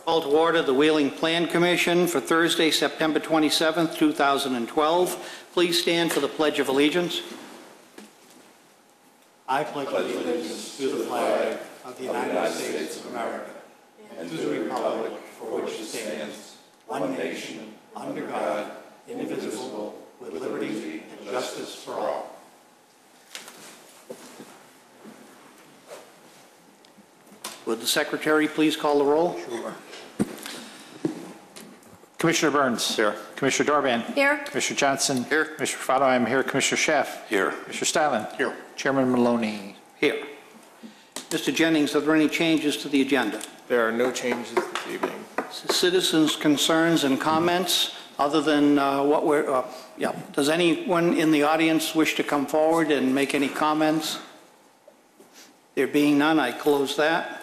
Call to order the Wheeling Plan Commission for Thursday, September 27th, 2012. Please stand for the Pledge of Allegiance. I pledge allegiance to the flag of the United States of America and to the republic for which it stands, one nation, under God, indivisible, with liberty and justice for all. Would the Secretary please call the roll? Sure. Commissioner Burns. Here. Commissioner Dorban. Here. Commissioner Johnson. Here. Commissioner Fado, I'm here. Commissioner Scheff. Here. Commissioner Stalin. Here. Chairman Maloney. Here. Mr. Jennings, are there any changes to the agenda? There are no changes this evening. Citizens' concerns and comments, other than what we're, Does anyone in the audience wish to come forward and make any comments? There being none, I close that.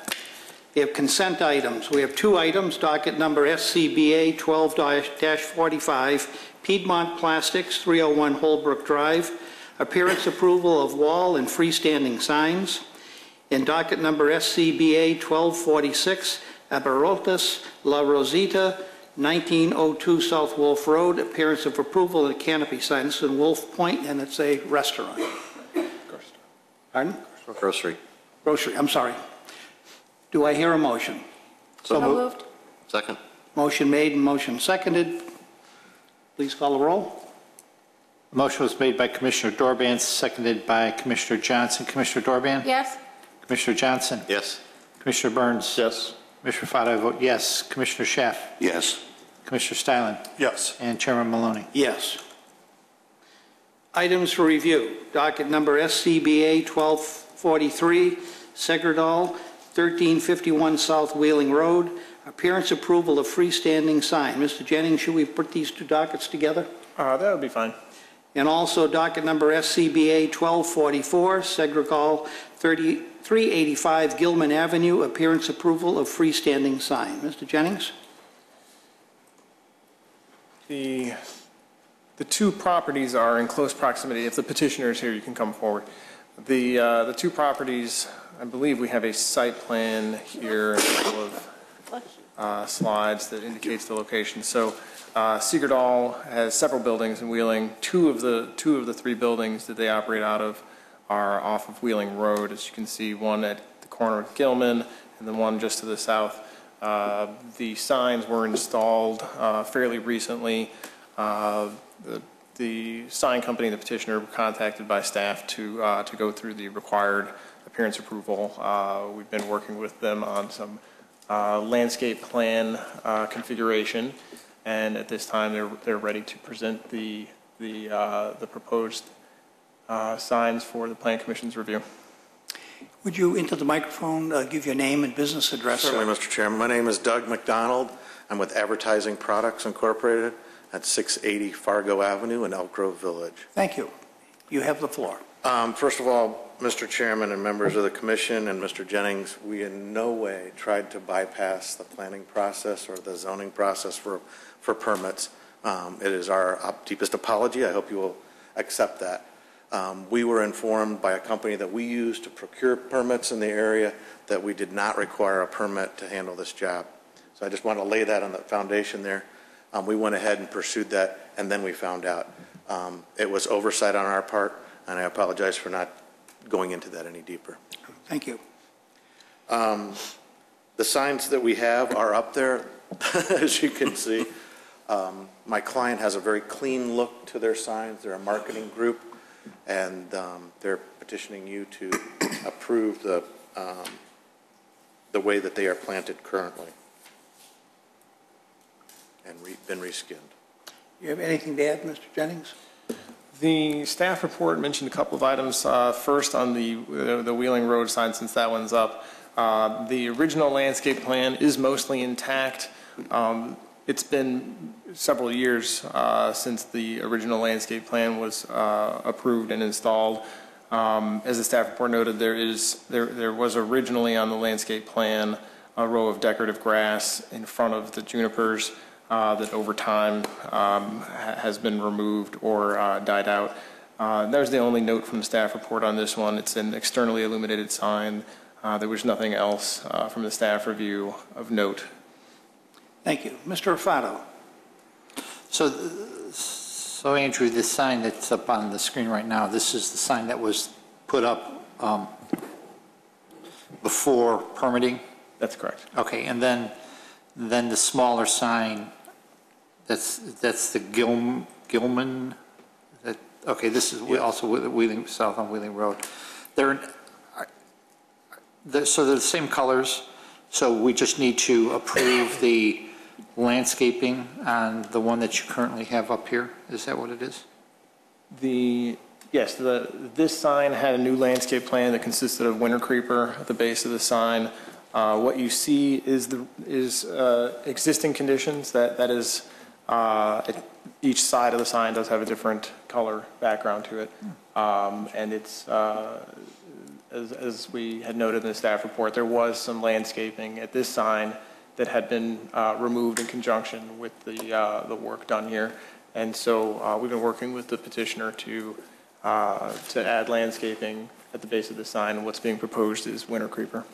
We have consent items. We have two items, docket number SCBA 12-45, Piedmont Plastics, 301 Holbrook Drive, appearance approval of wall and freestanding signs. And docket number SCBA 1246, Aberotas La Rosita, 1902 South Wolf Road, appearance of approval of a canopy sign. This is in Wolf Point, and it's a restaurant. Pardon? Grocery. Grocery, I'm sorry. Do I hear a motion? So moved. Second. Motion made and motion seconded. Please call the roll. The motion was made by Commissioner Dorban, seconded by Commissioner Johnson. Commissioner Dorban? Yes. Commissioner Johnson? Yes. Commissioner Burns? Yes. Commissioner Fado, I vote yes. Commissioner Scheff? Yes. Commissioner Stalin? Yes. And Chairman Maloney. Yes. Items for review. Docket number SCBA 1243, Segredal, 1351 South Wheeling Road, appearance approval of freestanding sign. Mr. Jennings, should we put these two dockets together? That would be fine. And also docket number SCBA 1244, Segredal, 385 Gilman Avenue, appearance approval of freestanding sign. Mr. Jennings? The two properties are in close proximity. If the petitioner is here, you can come forward. The two properties, I believe we have a site plan here, a couple of slides that indicates the location. So Segredal has several buildings in Wheeling. Two of the three buildings that they operate out of are off of Wheeling Road. As you can see, one at the corner of Gilman and the one just to the south. The signs were installed fairly recently. The sign company and the petitioner were contacted by staff to go through the required appearance approval. We've been working with them on some landscape plan configuration, and at this time they're ready to present the proposed signs for the Plan Commission's review. Would you, into the microphone, give your name and business address? Certainly, Mr. Chairman. My name is Doug McDonald. I'm with Advertising Products Incorporated at 680 Fargo Avenue in Elk Grove Village. Thank you. You have the floor. First of all, Mr. Chairman and members of the Commission and Mr. Jennings, we in no way tried to bypass the planning process or the zoning process for permits. It is our deepest apology. I hope you will accept that. We were informed by a company that we use to procure permits in the area that we did not require a permit to handle this job. So I just want to lay that on the foundation there. We went ahead and pursued that, and then we found out. It was oversight on our part, and I apologize for not going into that any deeper. Thank you. The signs that we have are up there, as you can see. My client has a very clean look to their signs. They're a marketing group, and they're petitioning you to approve the way that they are planted currently and been reskinned. You have anything to add, Mr. Jennings? The staff report mentioned a couple of items. First, on the Wheeling Road sign, since that one's up. The original landscape plan is mostly intact. It's been several years since the original landscape plan was approved and installed. As the staff report noted, there was originally on the landscape plan a row of decorative grass in front of the junipers that over time has been removed or died out. There's the only note from the staff report on this one. It's an externally illuminated sign. There was nothing else from the staff review of note. Thank you. Mr. Rufato? So Andrew, this sign that's up on the screen right now, this is the sign that was put up before permitting? That's correct. Okay, and then the smaller sign, that's the Gilman, okay, this is also Wheeling, south on Wheeling Road. So they're the same colors, so we just need to approve the landscaping on the one that you currently have up here? Is that what it is? Yes, this sign had a new landscape plan that consisted of winter creeper at the base of the sign. What you see is existing conditions. That is, each side of the sign does have a different color background to it, and it's as we had noted in the staff report, there was some landscaping at this sign that had been removed in conjunction with the work done here, and so we've been working with the petitioner to add landscaping at the base of the sign, and what's being proposed is winter creeper.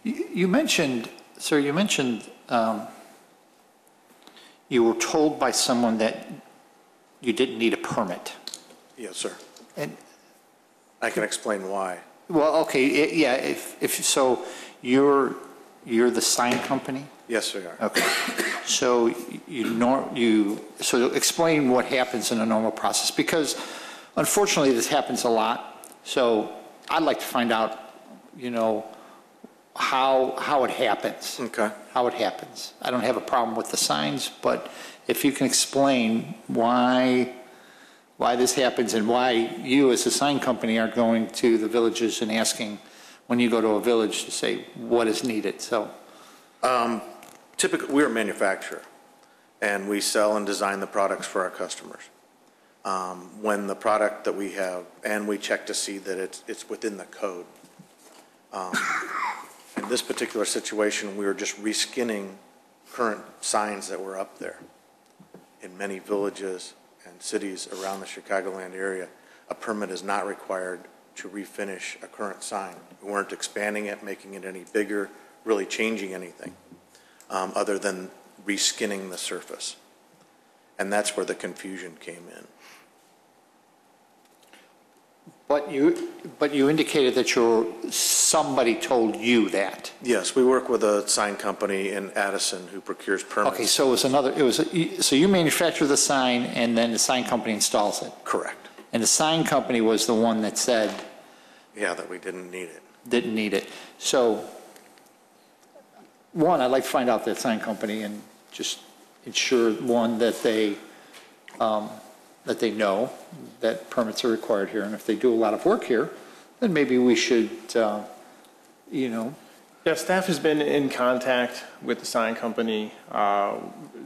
You mentioned, sir, you were told by someone that you didn't need a permit. Yes, sir. And I can explain why. well, okay, yeah. If so, you're the sign company. Yes, we are. Okay. So so explain what happens in a normal process, because unfortunately this happens a lot. So I'd like to find out, how it happens. Okay. How it happens. I don't have a problem with the signs, but if you can explain why this happens and why you as a sign company are going to the villages and asking when you go to a village to say what is needed. So Typically, we're a manufacturer, and we sell and design the products for our customers. When the product that we have, and we check to see that it's within the code. In this particular situation, we were just reskinning current signs that were up there. In many villages and cities around the Chicagoland area, a permit is not required to refinish a current sign. We weren't expanding it, making it any bigger, really changing anything, other than reskinning the surface. And that's where the confusion came in. But you indicated that somebody told you that. Yes, we work with a sign company in Addison who procures permits. Okay, so so you manufacture the sign and then the sign company installs it. Correct. And the sign company was the one that said Yeah, that we didn't need it. didn't need it. So one, I'd like to find out that sign company and just ensure that they know that permits are required here, and if they do a lot of work here, then maybe we should, Yeah, staff has been in contact with the sign company.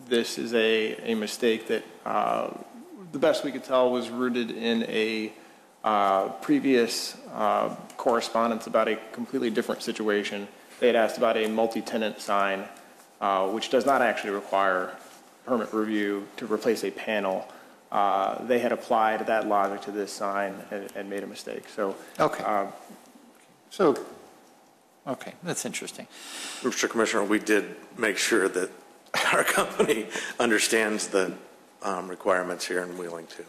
This is a mistake that the best we could tell was rooted in a previous correspondence about a completely different situation. They had asked about a multi-tenant sign, which does not actually require permit review to replace a panel. They had applied that logic to this sign and made a mistake. So, okay. Okay, that's interesting. Mr. Commissioner, we did make sure that our company understands the requirements here in Wheeling too.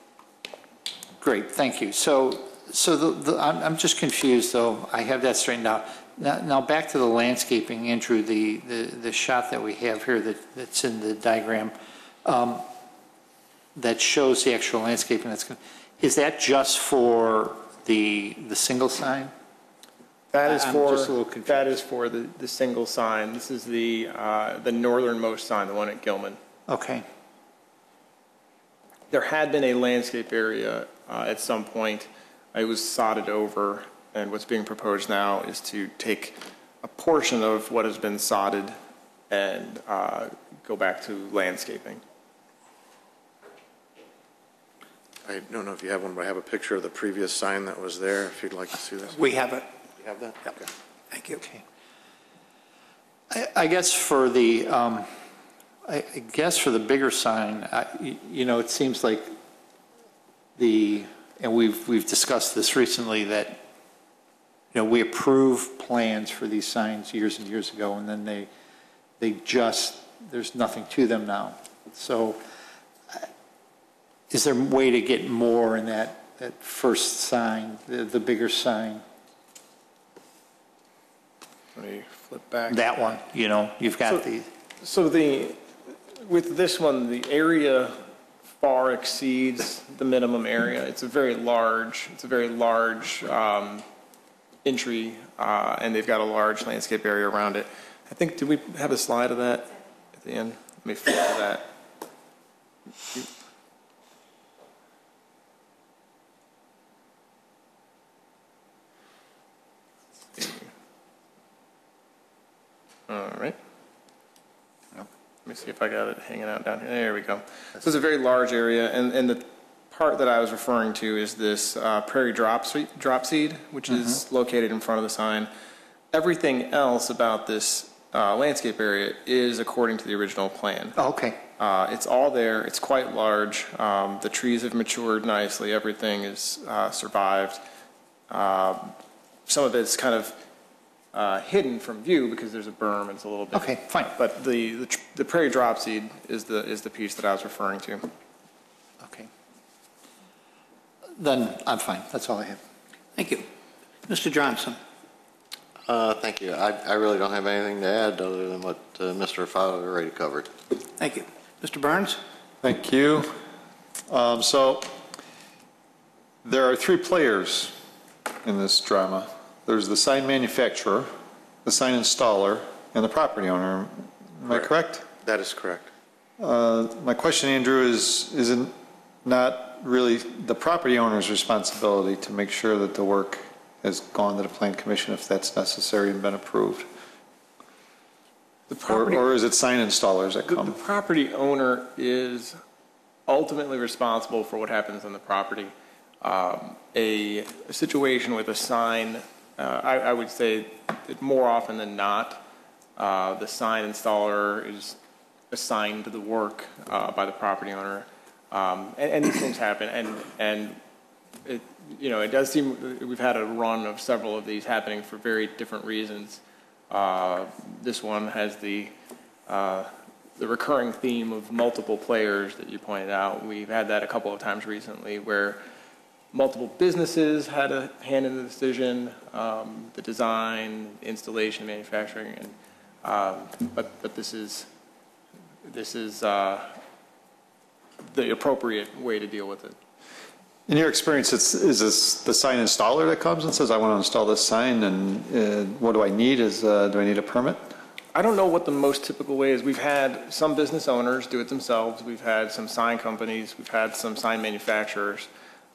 Great, thank you. So I'm just confused, though. I have that straightened out. Now back to the landscaping, Andrew, the shot that we have here that's in the diagram that shows the actual landscaping. Is that just for the single sign? that is I'm for just a little confused. that is for the single sign. This is the northernmost sign, the one at Gilman. Okay. There had been a landscape area at some point. It was sodded over, and what's being proposed now is to take a portion of what has been sodded and go back to landscaping. I don't know if you have one, but I have a picture of the previous sign that was there, if you'd like to see this. We have it. You have that? Yep. Okay. Thank you. Okay. I guess for the bigger sign, it seems like and we've discussed this recently, that we approved plans for these signs years and years ago, and then there's nothing to them now. So is there a way to get more in that first sign, the bigger sign? Let me flip back. That one, you've got the... So with this one, the area far exceeds the minimum area. It's a very large entry, and they've got a large landscape area around it. I think, did we have a slide of that at the end? Let me flip to that. All right. Let me see if I got it hanging out down here. There we go. So it's a very large area, and the part that I was referring to is this prairie drop seed, which is located in front of the sign. Everything else about this landscape area is according to the original plan. Oh, okay. It's all there. It's quite large. The trees have matured nicely. Everything is survived. Some of it's kind of hidden from view because there's a berm. It's a little bit. Okay, fine. But the prairie drop seed is the piece that I was referring to. Okay. Then I'm fine. That's all I have. Thank you. Mr. Johnson. Thank you. I really don't have anything to add other than what Mr. Fowler already covered. Thank you. Mr. Burns? Thank you. So there are three players in this drama. There's the sign manufacturer, the sign installer, and the property owner. Am I correct? That is correct. My question, Andrew, is it not really the property owner's responsibility to make sure that the work has gone to the Plan Commission if that's necessary and been approved? Or is it sign installers that come? The property owner is ultimately responsible for what happens on the property. A situation with a sign, I would say that more often than not, the sign installer is assigned to the work by the property owner. And these things happen, and it does seem we've had a run of several of these happening for very different reasons. This one has the recurring theme of multiple players that you pointed out. We've had that a couple of times recently where multiple businesses had a hand in the decision, the design, installation, manufacturing, and but this is the appropriate way to deal with it. In your experience, is this the sign installer that comes and says, I want to install this sign, and what do I need? Do I need a permit? I don't know what the most typical way is. We've had some business owners do it themselves. We've had some sign companies. We've had some sign manufacturers.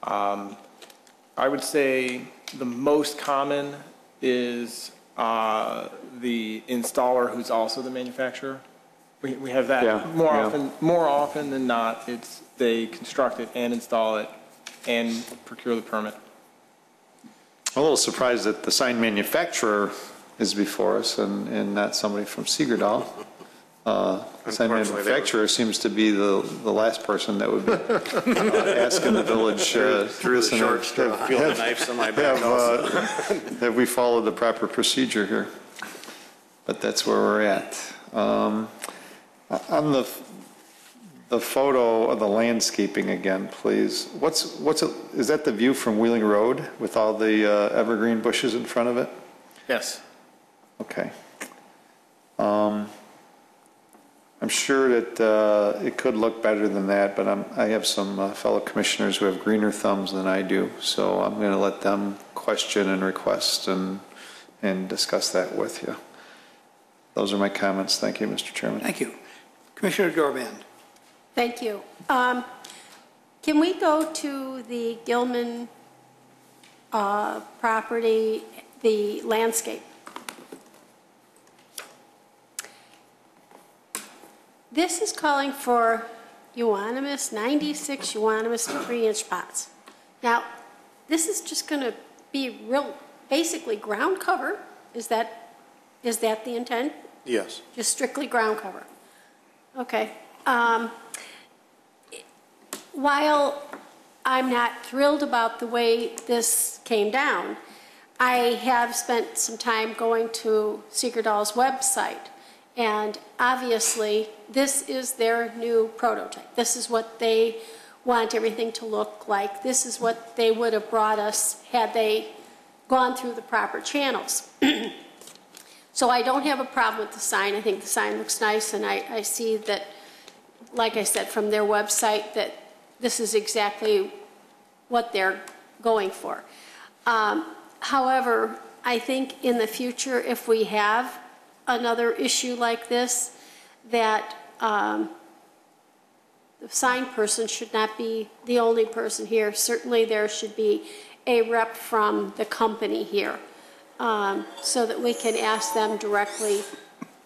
I would say the most common is the installer who's also the manufacturer. We have that more often than not. It's they construct it and install it and procure the permit. I'm a little surprised that the sign manufacturer is before us and not somebody from Segerdahl. The sign manufacturer seems to be the last person that would be asking the village. Through the short straw. Feel the knives in my back. Have we followed the proper procedure here? But that's where we're at. On the photo of the landscaping again, please. Is that the view from Wheeling Road with all the evergreen bushes in front of it? Yes. Okay. I'm sure that it could look better than that, but I have some fellow commissioners who have greener thumbs than I do, so I'm going to let them question and request and discuss that with you. Those are my comments. Thank you, Mr. Chairman. Thank you. Commissioner Dorband. Thank you. Can we go to the Gilman property, the landscape? This is calling for euonymus, 96 euonymus 3-inch pots. Now, this is just going to be real, basically ground cover. Is that the intent? Yes. Just strictly ground cover. Okay. While I'm not thrilled about the way this came down, I have spent some time going to Seegerdal's website, and obviously, this is their new prototype. This is what they want everything to look like. This is what they would have brought us had they gone through the proper channels. So I don't have a problem with the sign. I think the sign looks nice, and I see that, like I said, from their website, that this is exactly what they're going for. However, I think in the future, if we have another issue like this, that the sign person should not be the only person here. Certainly there should be a rep from the company here, so that we can ask them directly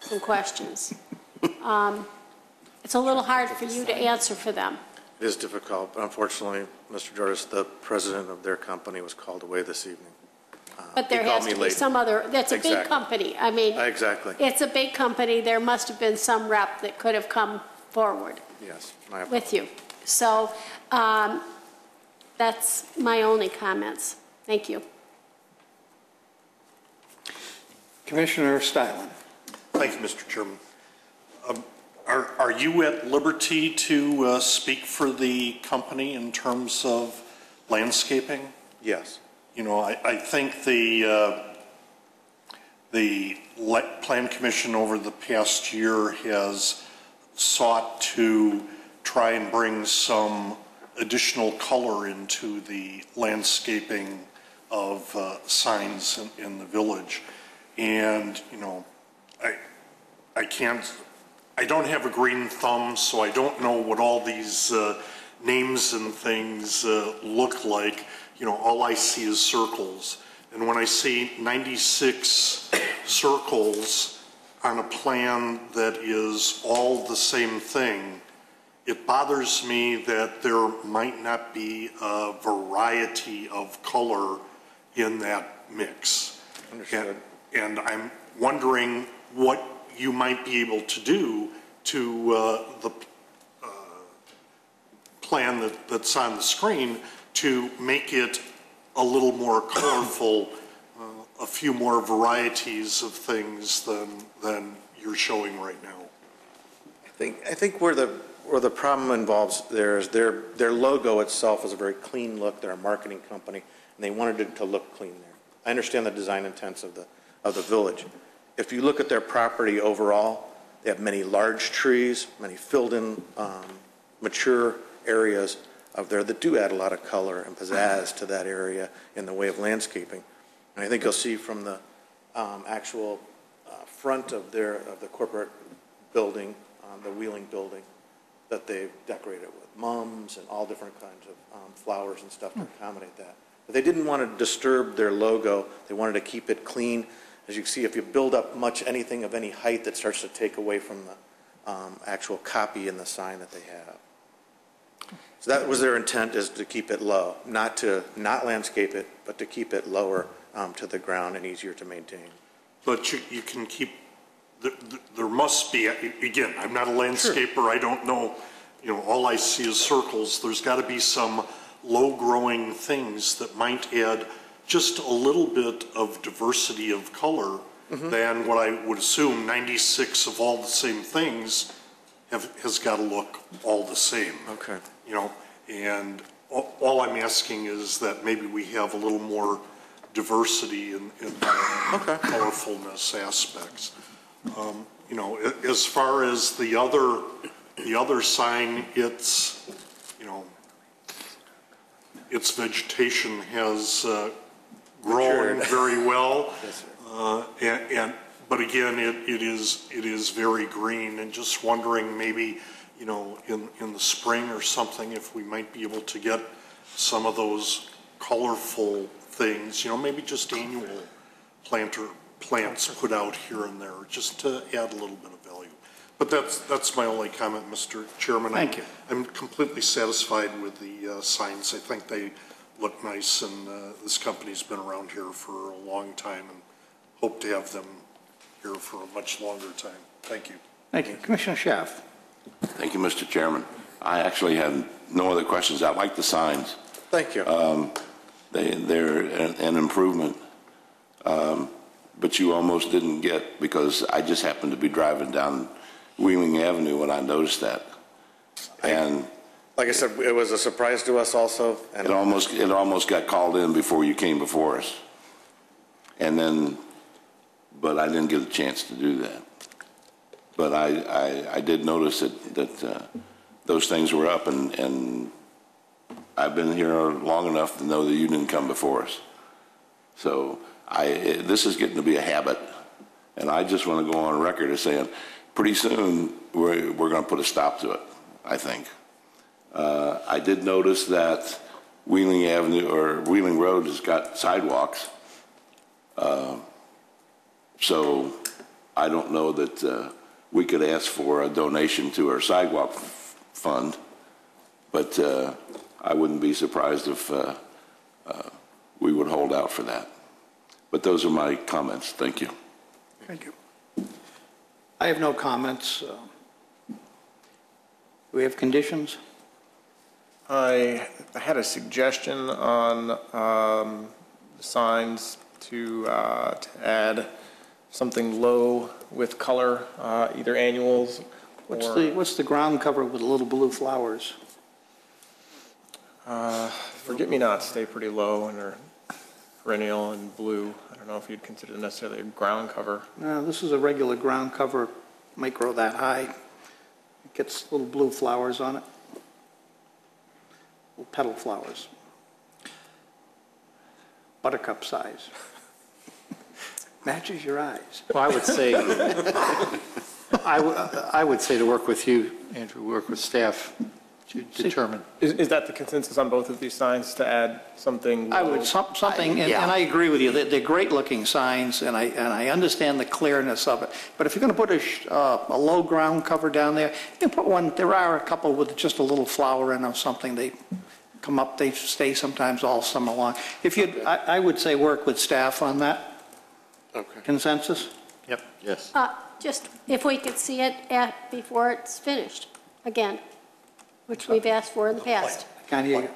some questions. It's a little hard for you to answer for them. It is difficult, but unfortunately, Mr. Jordis, the president of their company was called away this evening. But there He called has me to be late. some other, that's a big Exactly. company. I mean, Exactly. it's a big company. There must have been some rep that could have come forward Yes, my apologies. with you. So that's my only comments. Thank you. Commissioner Stylen. Thank you, Mr. Chairman. Are you at liberty to speak for the company in terms of landscaping? Yes. You know, I think the Plan Commission over the past year has sought to try and bring some additional color into the landscaping of signs in the village. And, you know, I don't have a green thumb, so I don't know what all these names and things look like. You know, all I see is circles. And when I see 96 circles on a plan that is all the same thing, it bothers me that there might not be a variety of color in that mix. Understood. And I'm wondering what you might be able to do to the plan that's on the screen to make it a little more colorful, a few more varieties of things than you're showing right now. I think where the problem involves there is their logo itself is a very clean look. They're a marketing company, and they wanted it to look clean there. I understand the design intents of the village. If you look at their property overall, they have many large trees, many filled-in, mature areas of there that do add a lot of color and pizzazz to that area in the way of landscaping. And I think you'll see from the actual front of the corporate building, the Wheeling building, that they've decorated with mums and all different kinds of flowers and stuff to accommodate that. But they didn't want to disturb their logo. They wanted to keep it clean. As you can see, if you build up anything of any height, that starts to take away from the actual copy in the sign that they have. So that was their intent, is to keep it low, not landscape it, but to keep it lower to the ground and easier to maintain. But you can keep, there must be, again, I'm not a landscaper, sure. I don't know, you know, all I see is circles. There's got to be some low-growing things that might add just a little bit of diversity of color than what I would assume 96 of all the same things has got to look all the same. Okay. You know, and all I'm asking is that maybe we have a little more diversity in the colorfulness aspects. You know, as far as the other sign, its, you know, its vegetation has grown very well. Yes, sir. But again, it is very green, and just wondering maybe, you know, in the spring or something, if we might be able to get some of those colorful things, you know, maybe just annual plants put out here and there, just to add a little bit of value. But that's my only comment, Mr. Chairman. Thank you. I'm completely satisfied with the signs. I think they look nice, and this company's been around here for a long time, and hope to have them here for a much longer time. Thank you. Thank you. Commissioner Schaaf. Thank you, Mr. Chairman. I actually have no other questions. I like the signs. Thank you. They're an improvement. but you almost didn't get, because I just happened to be driving down Wheeling Avenue when I noticed that. And Like I said, it was a surprise to us also. And it almost got called in before you came before us. And then, but I didn't get a chance to do that. But I did notice that those things were up, and I've been here long enough to know that you didn't come before us. So this is getting to be a habit, and I just want to go on record as saying, pretty soon we're going to put a stop to it, I think. I did notice that Wheeling Avenue or Wheeling Road has got sidewalks, so I don't know that we could ask for a donation to our sidewalk fund, but I wouldn't be surprised if we would hold out for that. But those are my comments. Thank you. Thank you. I have no comments. Do we have conditions? I had a suggestion on the signs to add something low with color, either annuals or... What's the ground cover with little blue flowers? Forget-me-nots stay pretty low and are perennial and blue. I don't know if you'd consider it necessarily a ground cover. No, this is a regular ground cover. Might grow that high. It gets little blue flowers on it. Little petal flowers. Buttercup size. Matches your eyes. Well, I would say, I would say to work with you, Andrew, work with staff to determine. Is that the consensus on both of these signs, to add something low? I would, something, and I agree with you, they're great looking signs, and I understand the clearness of it. But if you're going to put a low ground cover down there, you can put one, there are a couple with just a little flower in or something. They come up, they stay sometimes all summer long. If you, I would say work with staff on that. Okay. Consensus? Yep. Yes. Just if we could see it before it's finished, again, which we've asked for in the past. Can't hear you.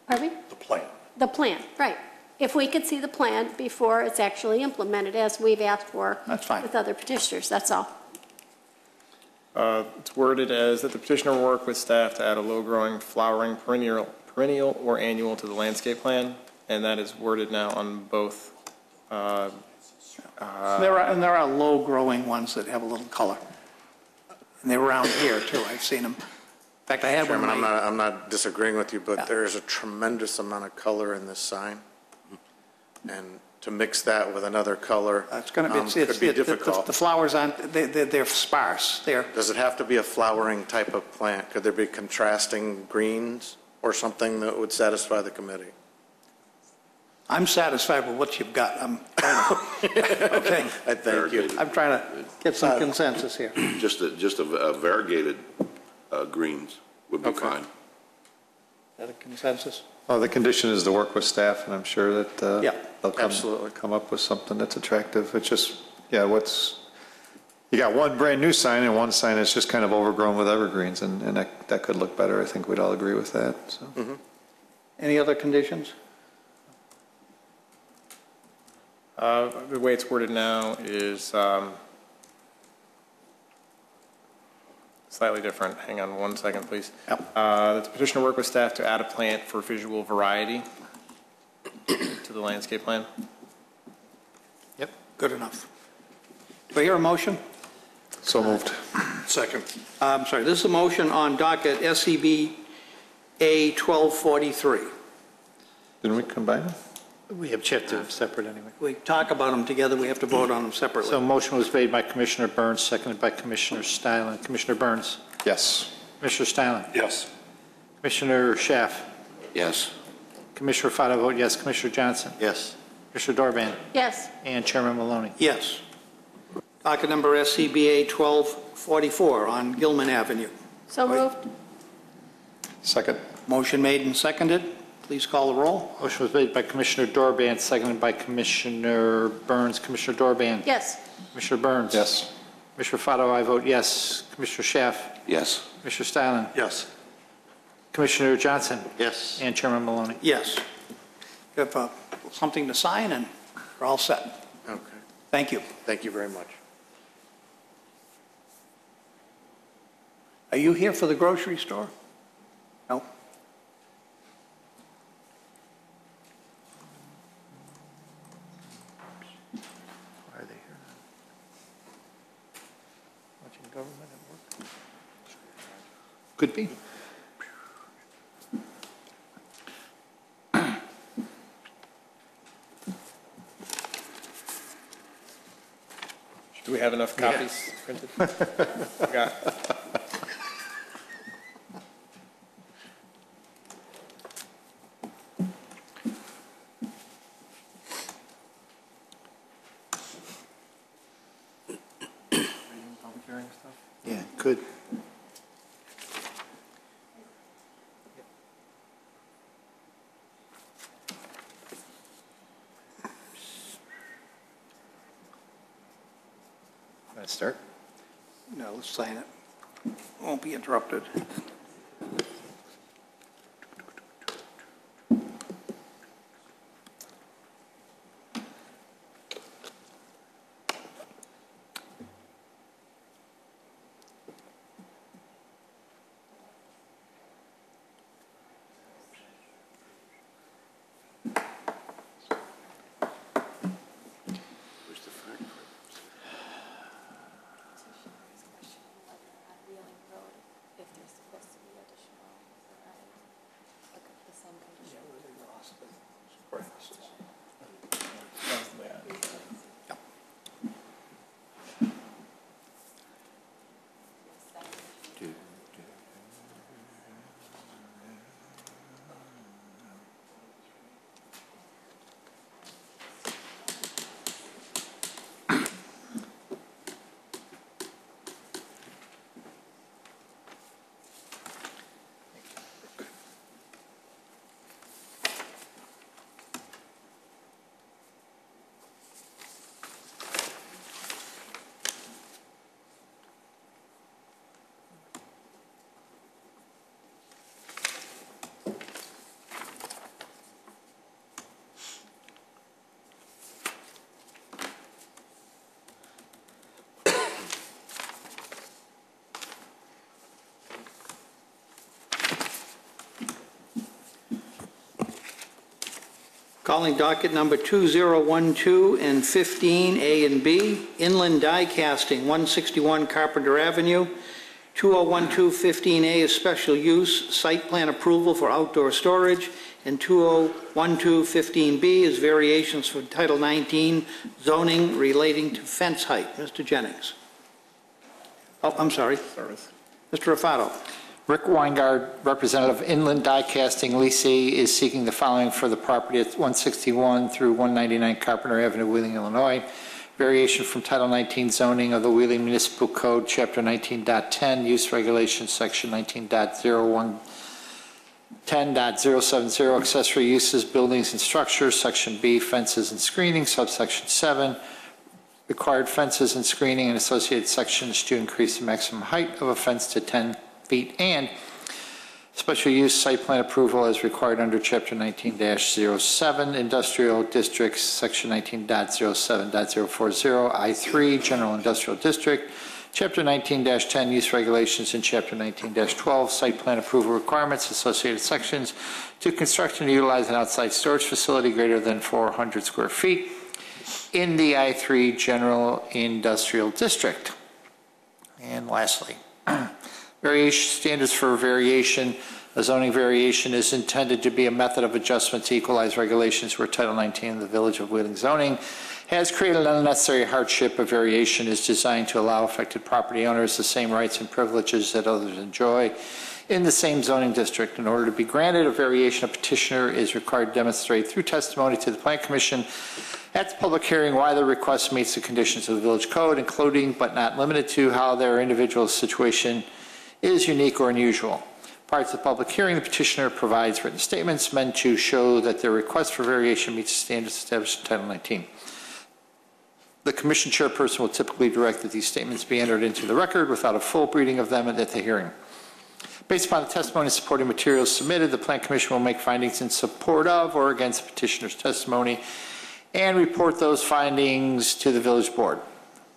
Pardon me? The plan. The plan, right. If we could see the plan before it's actually implemented, as we've asked for That's fine. with other petitioners, that's all. It's worded as that the petitioner will work with staff to add a low-growing, flowering, perennial or annual to the landscape plan, and that is worded now on both. There are low-growing ones that have a little color. And they're around here, too. I've seen them. In fact, I had one. Chairman, I'm not disagreeing with you, but there is a tremendous amount of color in this sign. And to mix that with another color It's going to be, could be difficult. the flowers aren't, they're sparse. Does it have to be a flowering type of plant? Could there be contrasting greens or something that would satisfy the committee? I'm satisfied with what you've got. I'm trying to, okay. I thank you. I'm trying to get some consensus here. Just a variegated greens would be fine. Is that a consensus? Well, the condition is to work with staff, and I'm sure that they'll come up with something that's attractive. It's just, you got one brand new sign and one sign that's just kind of overgrown with evergreens, and that could look better. I think we'd all agree with that. So. Mm-hmm. Any other conditions? The way it's worded now is slightly different. Hang on one second, please. Yep. That the petitioner work with staff to add a plant for visual variety to the landscape plan. Yep. Good enough. Do I hear a motion? So moved. Second. I'm sorry, this is a motion on docket SCB A 1243. Didn't we combine them? We have checked them separate anyway. We talk about them together, we have to vote on them separately. So motion was made by Commissioner Burns, seconded by Commissioner Stylen. Commissioner Burns? Yes. Commissioner Stylen? Yes. Commissioner Schaaf? Yes. Commissioner Fado vote yes. Commissioner Johnson? Yes. Commissioner Dorban? Yes. And Chairman Maloney? Yes. Docket number SCBA 1244 on Gilman Avenue. So moved. Second. Motion made and seconded. Please call the roll. Motion was made by Commissioner Dorban, seconded by Commissioner Burns. Commissioner Dorban? Yes. Commissioner Burns? Yes. Commissioner Fado, I vote yes. Commissioner Schaaf? Yes. Commissioner Stylen? Yes. Commissioner Johnson? Yes. And Chairman Maloney? Yes. We have something to sign and we're all set. Okay. Thank you. Thank you very much. Are you here for the grocery store? No? Why are they here? Watching government at work? Could be. Do we have enough copies printed? Forgot. Yeah, could. Want to start? No, let's sign it. Won't be interrupted. Calling docket number 2012 and 15, A and B, Inland Die Casting, 161 Carpenter Avenue. 2012-15A is special use, site plan approval for outdoor storage, and 2012-15B is variations from Title 19 zoning relating to fence height. Mr. Jennings. Oh, I'm sorry. Mr. Rafato. Rick Weingard, representative Inland Die Casting, leasee, is seeking the following for the property at 161 through 199 Carpenter Avenue, Wheeling, Illinois. Variation from Title 19 zoning of the Wheeling Municipal Code, Chapter 19.10, Use Regulations, Section 19.01, 10.070, Accessory Uses, Buildings and Structures, Section B, Fences and Screening, Subsection 7, Required Fences and Screening and associated sections to increase the maximum height of a fence to 10 feet, and special use site plan approval as required under Chapter 19-07, Industrial Districts, Section 19.07.040, I3, General Industrial District, Chapter 19-10, Use Regulations, and Chapter 19-12, Site Plan Approval Requirements, associated sections, to construct and utilize an outside storage facility greater than 400 square feet in the I3 General Industrial District. And lastly, variation standards for variation. A zoning variation is intended to be a method of adjustment to equalize regulations where Title 19 of the Village of Wheeling zoning has created an unnecessary hardship. A variation is designed to allow affected property owners the same rights and privileges that others enjoy in the same zoning district. In order to be granted a variation, a petitioner is required to demonstrate through testimony to the Plan Commission at the public hearing why the request meets the conditions of the Village Code, including but not limited to how their individual situation is unique or unusual. Prior to the public hearing, the petitioner provides written statements meant to show that their request for variation meets the standards established in Title 19. The Commission chairperson will typically direct that these statements be entered into the record without a full reading of them at the hearing. Based upon the testimony and supporting materials submitted, the Plan Commission will make findings in support of or against the petitioner's testimony and report those findings to the village board.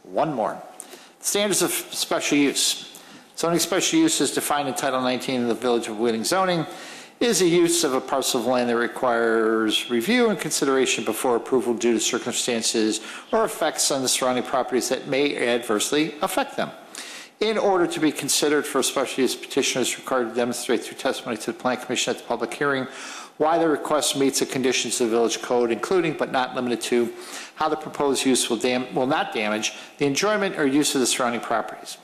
One more. Standards of special use. Zoning special use is defined in Title 19 of the Village of Wheeling zoning is a use of a parcel of land that requires review and consideration before approval due to circumstances or effects on the surrounding properties that may adversely affect them. In order to be considered for a special use, petitioner is required to demonstrate through testimony to the Planning Commission at the public hearing why the request meets the conditions of the village code, including but not limited to how the proposed use will not damage the enjoyment or use of the surrounding properties.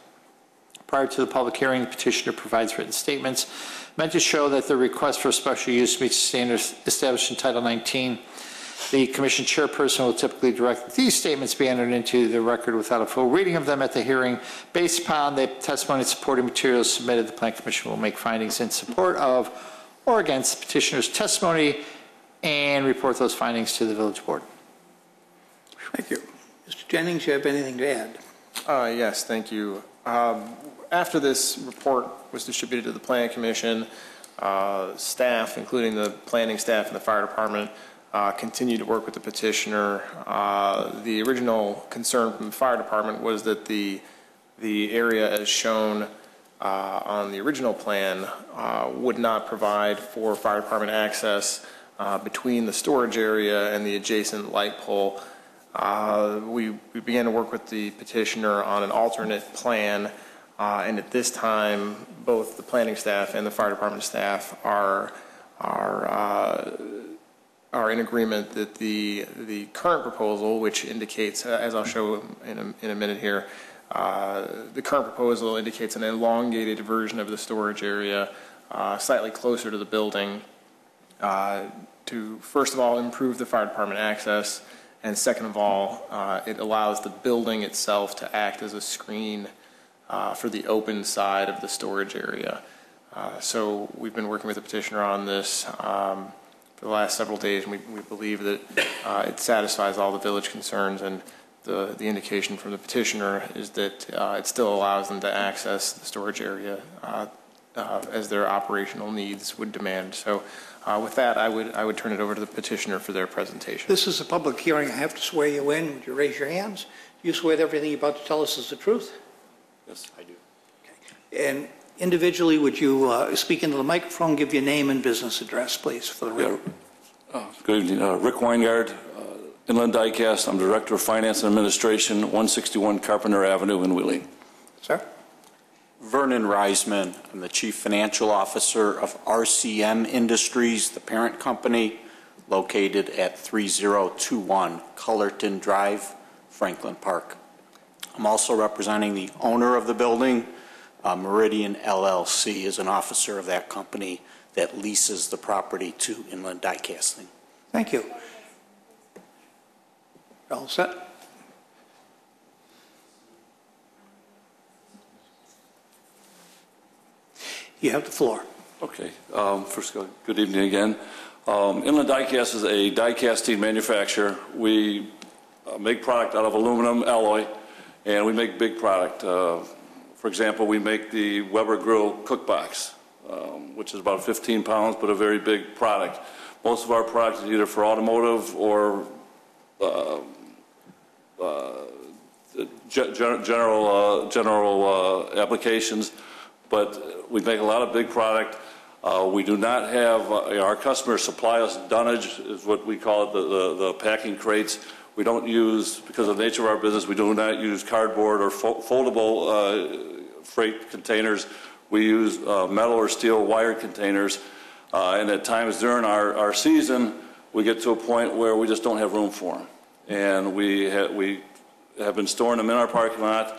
Prior to the public hearing, the petitioner provides written statements meant to show that the request for special use meets the standards established in Title 19. The Commission chairperson will typically direct that these statements be entered into the record without a full reading of them at the hearing. Based upon the testimony and supporting materials submitted, the Planning Commission will make findings in support of or against the petitioner's testimony and report those findings to the village board. Thank you. Mr. Jennings, you have anything to add? Yes, thank you. After this report was distributed to the Planning Commission, staff, including the planning staff and the fire department, continued to work with the petitioner. The original concern from the fire department was that the area as shown on the original plan would not provide for fire department access between the storage area and the adjacent light pole. We began to work with the petitioner on an alternate plan, and at this time, both the planning staff and the fire department staff are in agreement that the current proposal, which indicates, as I'll show in a minute here, the current proposal indicates an elongated version of the storage area, slightly closer to the building, to first of all improve the fire department access, and second of all, it allows the building itself to act as a screen for the open side of the storage area. So we've been working with the petitioner on this for the last several days, and we believe that it satisfies all the village concerns, and the indication from the petitioner is that it still allows them to access the storage area as their operational needs would demand. So with that, I would turn it over to the petitioner for their presentation. This is a public hearing. I have to swear you in. Would you raise your hands? Do you swear that everything you're about to tell us is the truth? Yes, I do. Okay. And individually, would you speak into the microphone, give your name and business address, please, for the record? Good evening. Rick Weingard, Inland Diecast. I'm Director of Finance and Administration, 161 Carpenter Avenue in Wheeling. Sir? Vernon Reisman. I'm the Chief Financial Officer of RCM Industries, the parent company, located at 3021 Cullerton Drive, Franklin Park. I'm also representing the owner of the building. Meridian LLC is an officer of that company that leases the property to Inland Die Casting. Thank you. All set? You have the floor. Okay. First, good evening again. Inland Diecast is a die casting manufacturer. We make product out of aluminum alloy, and we make big product. For example, we make the Weber Grill cook box, which is about 15 pounds, but a very big product. Most of our product is either for automotive or general applications, but we make a lot of big product. We do not have, our customers supply us dunnage, is what we call it, the packing crates. We don't use, because of the nature of our business, we do not use cardboard or foldable freight containers. We use metal or steel wired containers. And at times during our season, we get to a point where we just don't have room for them. And we have been storing them in our parking lot.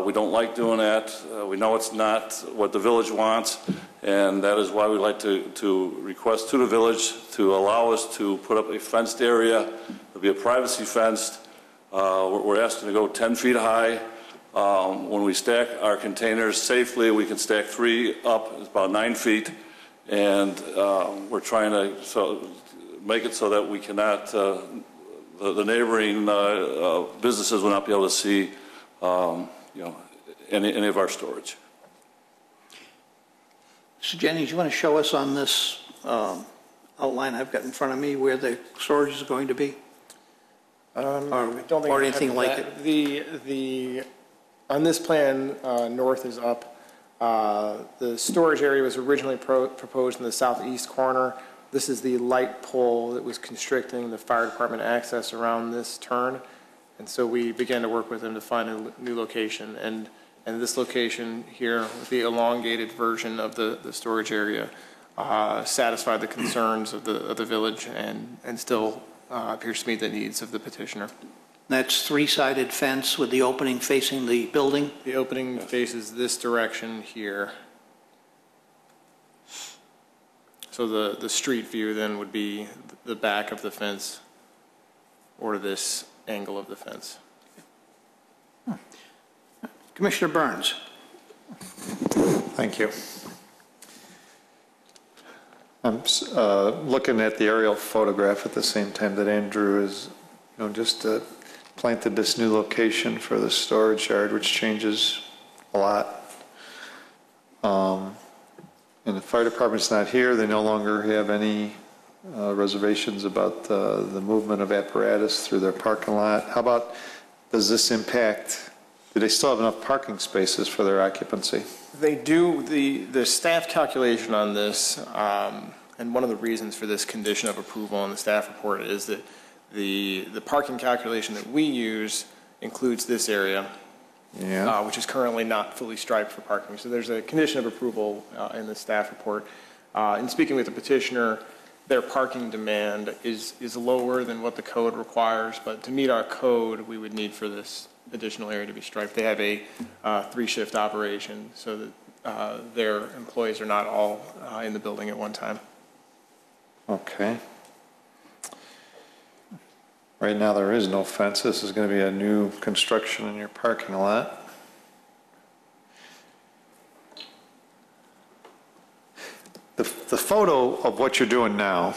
We don't like doing that. We know it's not what the village wants, and that is why we like to request to the village to allow us to put up a fenced area. It'll be a privacy fenced. We're asking to go 10 feet high. When we stack our containers safely, we can stack 3 up. It's about 9 feet, and we're trying to make it so that we cannot, the neighboring businesses will not be able to see any of our storage. Mr. Jennings, you want to show us on this outline I've got in front of me where the storage is going to be? I don't think or I anything have like that. it? On this plan, north is up. The storage area was originally proposed in the southeast corner. This is the light pole that was constricting the fire department access around this turn. And so we began to work with them to find a new location. And this location here, with the elongated version of the storage area, satisfied the concerns of the village and still appears to meet the needs of the petitioner. That's three-sided fence with the opening facing the building? The opening faces this direction here. So the street view then would be the back of the fence or this angle of the fence. Commissioner Burns. Thank you. I'm looking at the aerial photograph at the same time that Andrew is, just planted this new location for the storage yard, which changes a lot. And the fire department's not here. They no longer have any reservations about the movement of apparatus through their parking lot. How about, does this impact, do they still have enough parking spaces for their occupancy? They do. The staff calculation on this, and one of the reasons for this condition of approval in the staff report is that the parking calculation that we use includes this area, which is currently not fully striped for parking. So there's a condition of approval in the staff report. In speaking with the petitioner, their parking demand is lower than what the code requires, but to meet our code, we would need for this additional area to be striped. They have a three-shift operation so that their employees are not all in the building at one time. Okay. Right now there is no fence. This is going to be a new construction in your parking lot. The photo of what you're doing now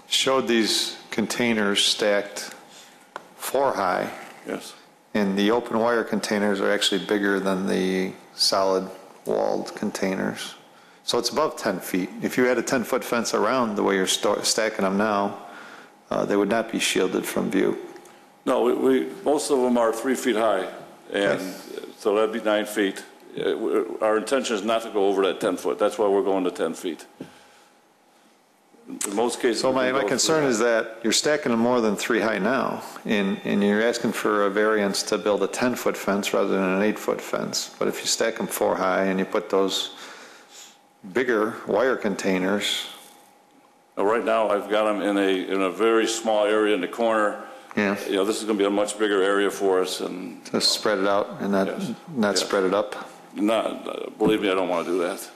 showed these containers stacked 4 high. Yes. And the open wire containers are actually bigger than the solid walled containers. So it's above 10 feet. If you had a 10-foot fence around the way you're stacking them now, they would not be shielded from view. No, most of them are 3 feet high, and so that'd be 9 feet. Our intention is not to go over that 10 foot. That's why we're going to 10 feet. In most cases. So my concern is that you're stacking them more than 3 high now, and you're asking for a variance to build a 10-foot fence rather than an 8-foot fence. But if you stack them 4 high and you put those bigger wire containers. Right now, I've got them in a very small area in the corner. Yeah. This is going to be a much bigger area for us, and just spread it out and not spread it up. Believe me, I don't want to do that.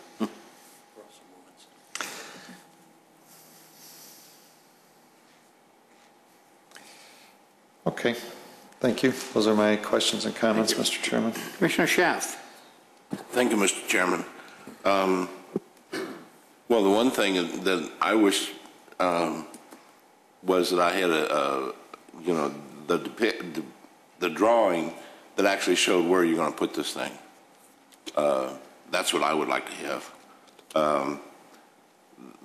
Okay, thank you. Those are my questions and comments, Mr. Chairman. Commissioner Schaaf. Thank you, Mr. Chairman. Well, the one thing that I wish was that I had the drawing that actually showed where you're going to put this thing. That's what I would like to have.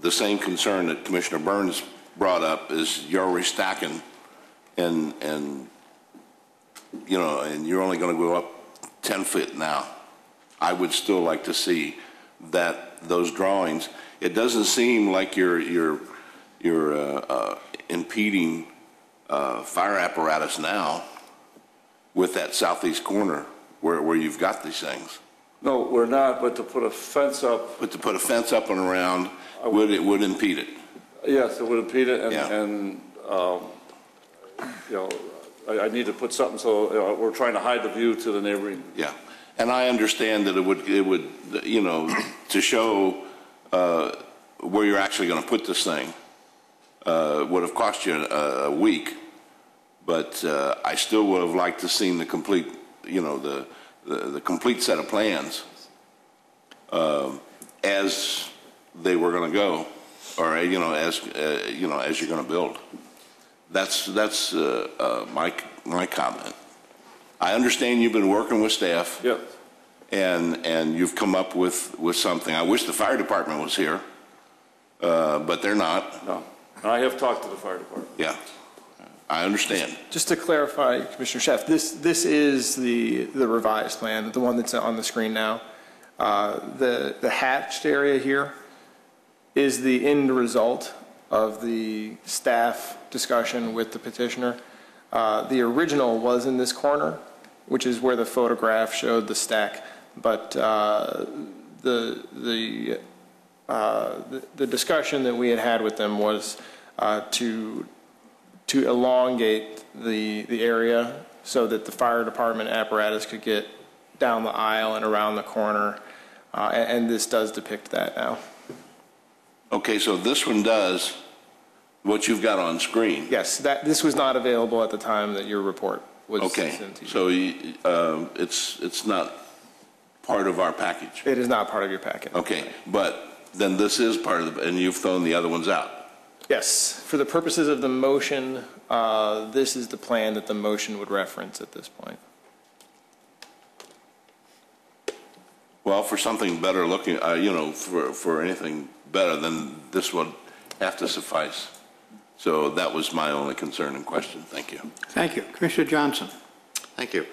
The same concern that Commissioner Burns brought up is you're already stacking, and you're only going to go up 10 feet now. I would still like to see those drawings. It doesn't seem like you're impeding fire apparatus now with that southeast corner where you've got these things. No, we're not, but to put a fence up. But to put a fence up and around would impede it. Yes, it would impede it, and I need to put something so we're trying to hide the view to the neighboring. Yeah, and I understand that it would to show where you're actually going to put this thing would have cost you a week, but I still would have liked to seen the complete, the complete set of plans as they were going to go, or as you're going to build. That's my comment. I understand you've been working with staff. Yep. And you've come up with something. I wish the fire department was here, but they're not. No, I have talked to the fire department. Yeah. I understand. Just to clarify, Commissioner Chef, this is the revised plan, the one that's on the screen now. The hatched area here is the end result of the staff discussion with the petitioner. The original was in this corner, which is where the photograph showed the stack, but the discussion that we had with them was to elongate the area so that the fire department apparatus could get down the aisle and around the corner, and this does depict that now. Okay, so this one does what you've got on screen. Yes, this was not available at the time that your report was sent to you. So it's not part of our package. It is not part of your packet. Okay, but then this is part of and you've thrown the other ones out. Yes, for the purposes of the motion, this is the plan that the motion would reference at this point. Well, for something better looking, you know, for anything better, then this would have to suffice. So that was my only concern and question. Thank you. Thank you. Commissioner Johnson. Thank you.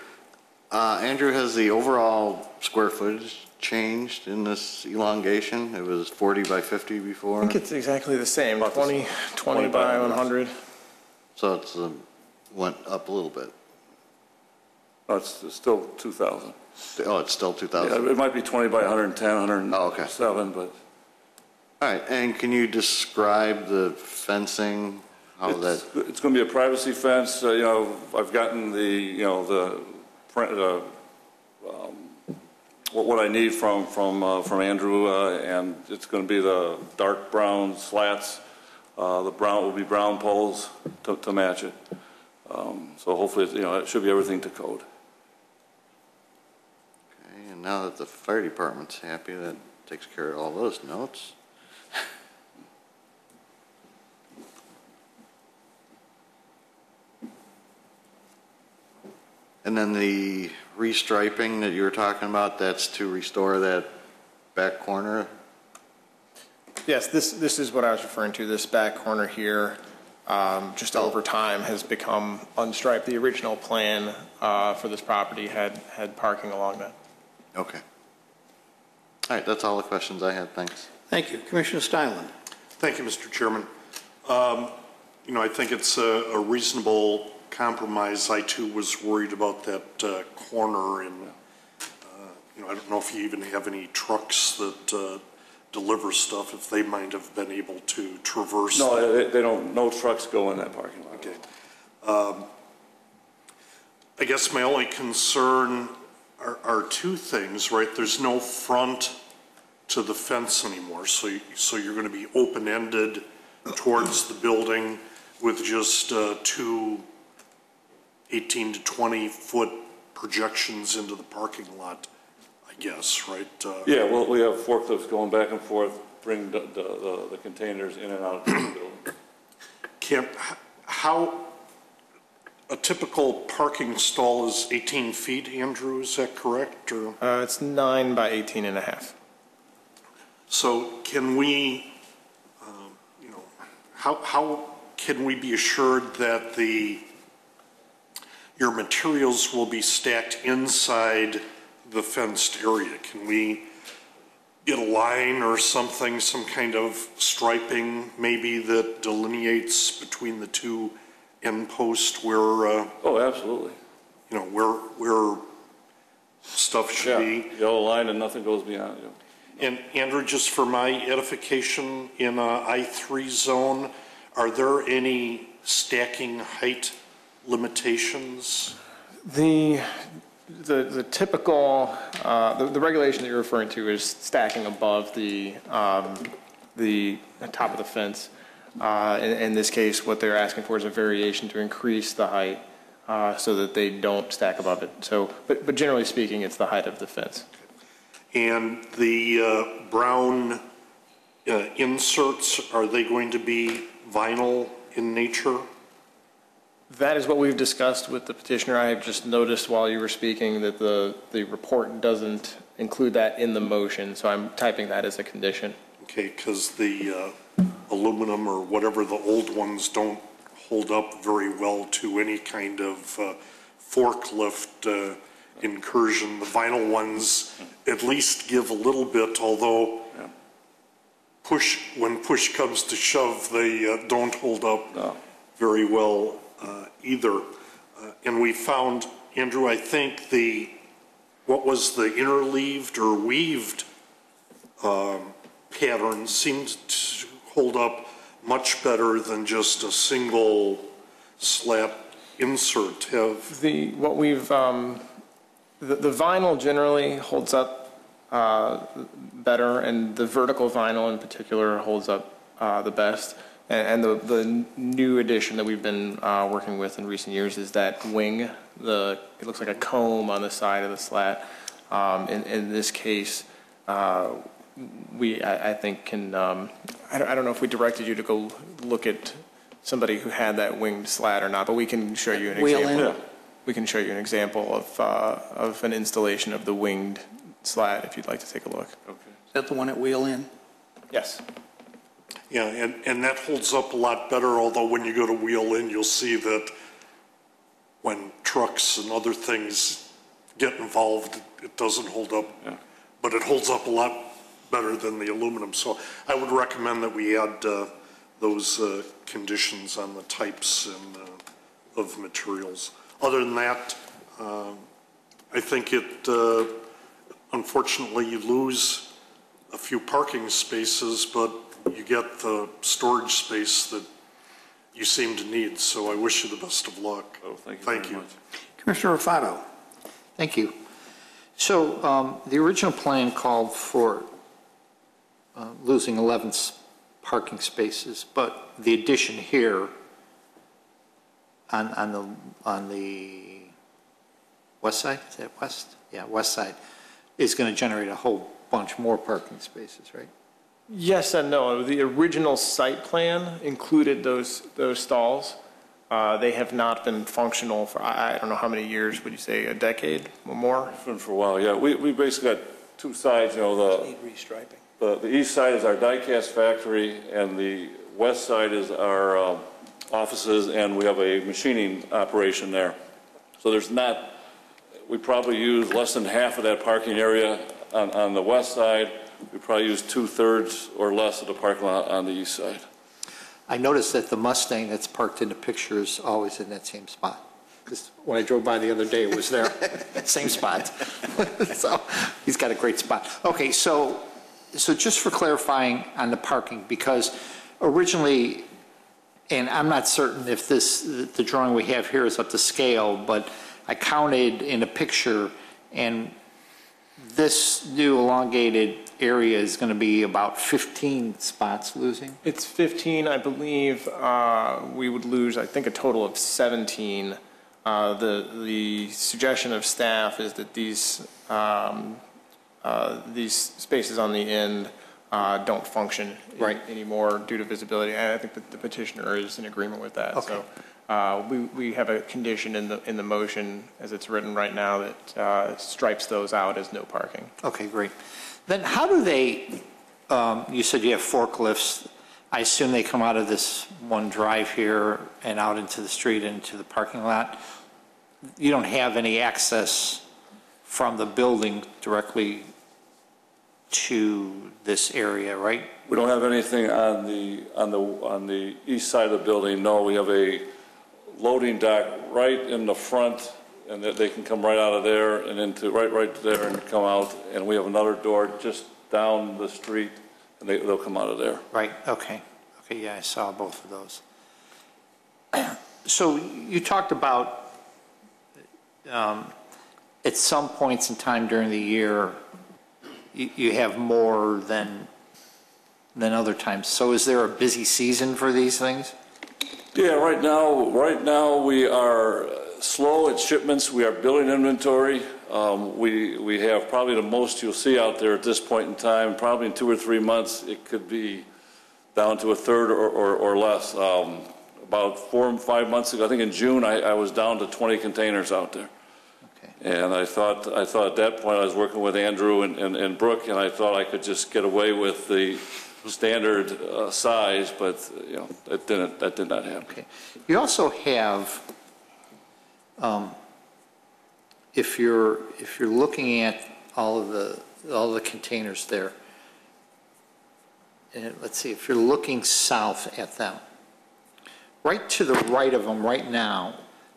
Andrew, has the overall square footage changed in this elongation? It was 40 by 50 before? I think it's exactly the same, 20 by 100. So it's went up a little bit. No, it's still 2,000. Oh, it's still 2,000? Yeah, it might be 20 by 110, 107, but... All right, and can you describe the fencing, how it's going to be a privacy fence. You know, I've gotten what I need from Andrew, and it's going to be the dark brown slats. The brown will be brown poles to match it. So hopefully, it should be everything to code. Okay, and now that the fire department's happy, that takes care of all those notes. And then the restriping that you were talking about, that's to restore that back corner? Yes, this is what I was referring to. This back corner here, just over time, has become unstriped. The original plan for this property had parking along that. Okay. All right, that's all the questions I had. Thanks. Thank you. Commissioner Styland. Thank you, Mr. Chairman. I think it's a reasonable compromise. I too was worried about that corner, and I don't know if you even have any trucks that deliver stuff, if they might have been able to traverse. No, they don't. No trucks go in that parking lot. Okay. I guess my only concern are two things, right? There's no front to the fence anymore, so you're going to be open-ended towards the building with just two 18 to 20 foot projections into the parking lot, I guess, right? Yeah, well, we have forklifts going back and forth, bring the containers in and out of the building. How a typical parking stall is 18 feet, Andrew, is that correct? Or? It's 9 by 18 and a half. So can we, how can we be assured that your materials will be stacked inside the fenced area? Can we get a line or something, some kind of striping maybe that delineates between the two end posts where oh, absolutely. Where stuff should be. Yellow line and nothing goes beyond it. And Andrew, just for my edification, in a I3 zone, are there any stacking height limitations? The typical the regulation that you're referring to is stacking above the top of the fence. In this case, what they're asking for is a variation to increase the height so that they don't stack above it. So, but generally speaking, it's the height of the fence. And the brown inserts, are they going to be vinyl in nature? That is what we've discussed with the petitioner. I have just noticed while you were speaking that the report doesn't include that in the motion, so I'm typing that as a condition. Okay, because the aluminum or whatever the old ones don't hold up very well to any kind of forklift incursion. The vinyl ones at least give a little bit, although when push comes to shove, they don't hold up very well either. And we found, Andrew, I think what was the interleaved or weaved pattern seemed to hold up much better than just a single slat insert. The vinyl generally holds up better, and the vertical vinyl in particular holds up the best. And the new addition that we've been working with in recent years is that wing. It looks like a comb on the side of the slat. In this case, I think can, I don't know if we directed you to go look at somebody who had that winged slat or not, but we can show you an example. We can show you an example of an installation of the winged slat if you'd like to take a look. Okay. Is that the one at Wheel In? Yes. Yeah, and that holds up a lot better, although when you go to Wheel In, you'll see that when trucks and other things get involved, it doesn't hold up, but it holds up a lot better than the aluminum. So I would recommend that we add those conditions on the types of materials. Other than that, I think unfortunately you lose a few parking spaces, but you get the storage space that you seem to need. So I wish you the best of luck. Oh, thank you. Thank you. Much. Commissioner Rufato. Thank you. So the original plan called for losing 11 parking spaces, but the addition here on the west side, is that west? Yeah, west side, is going to generate a whole bunch more parking spaces, right? Yes and no. The original site plan included those stalls. They have not been functional for, I don't know how many years, would you say a decade or more? It's been for a while, yeah. We basically got two sides, the east side is our die-cast factory, and the west side is our offices, and we have a machining operation there. So we probably use less than half of that parking area on the west side. We probably use 2/3 or less of the parking lot on the east side. I noticed that the Mustang that's parked in the picture is always in that same spot. Because when I drove by the other day, it was there, same spot. So he's got a great spot. Okay, so just for clarifying on the parking, because originally, and I'm not certain if the drawing we have here is up to scale, but I counted in a picture, and this new elongated area is going to be about 15 spots losing? It's 15, I believe. We would lose, I think, a total of 17. The suggestion of staff is that these spaces on the end don't function anymore due to visibility. And I think that the petitioner is in agreement with that. Okay. So we have a condition in the motion as it's written right now that stripes those out as no parking. Okay, great. Then how do they, you said you have forklifts. I assume they come out of this one drive here and out into the street and into the parking lot. You don't have any access from the building directly to this area, right? We don't have anything on the east side of the building. No, we have a loading dock right in the front, and that they can come right out of there and into right there and come out. And we have another door just down the street, and they'll come out of there. Right. Okay. Okay. Yeah, I saw both of those. So you talked about at some points in time during the year you have more than other times. So is there a busy season for these things? Yeah. Right now we are slow at shipments. We are building inventory. We have probably the most you'll see out there at this point in time. Probably in 2 or 3 months, it could be down to a third or less. About 4 or 5 months ago, I think in June, I was down to 20 containers out there. Okay. And I thought at that point I was working with Andrew and Brooke, and I thought I could just get away with the standard size, but, you know, that did not happen. Okay. You also have, if you're looking at all the containers there, and let's see, if you're looking south at them, right to the right of them right now,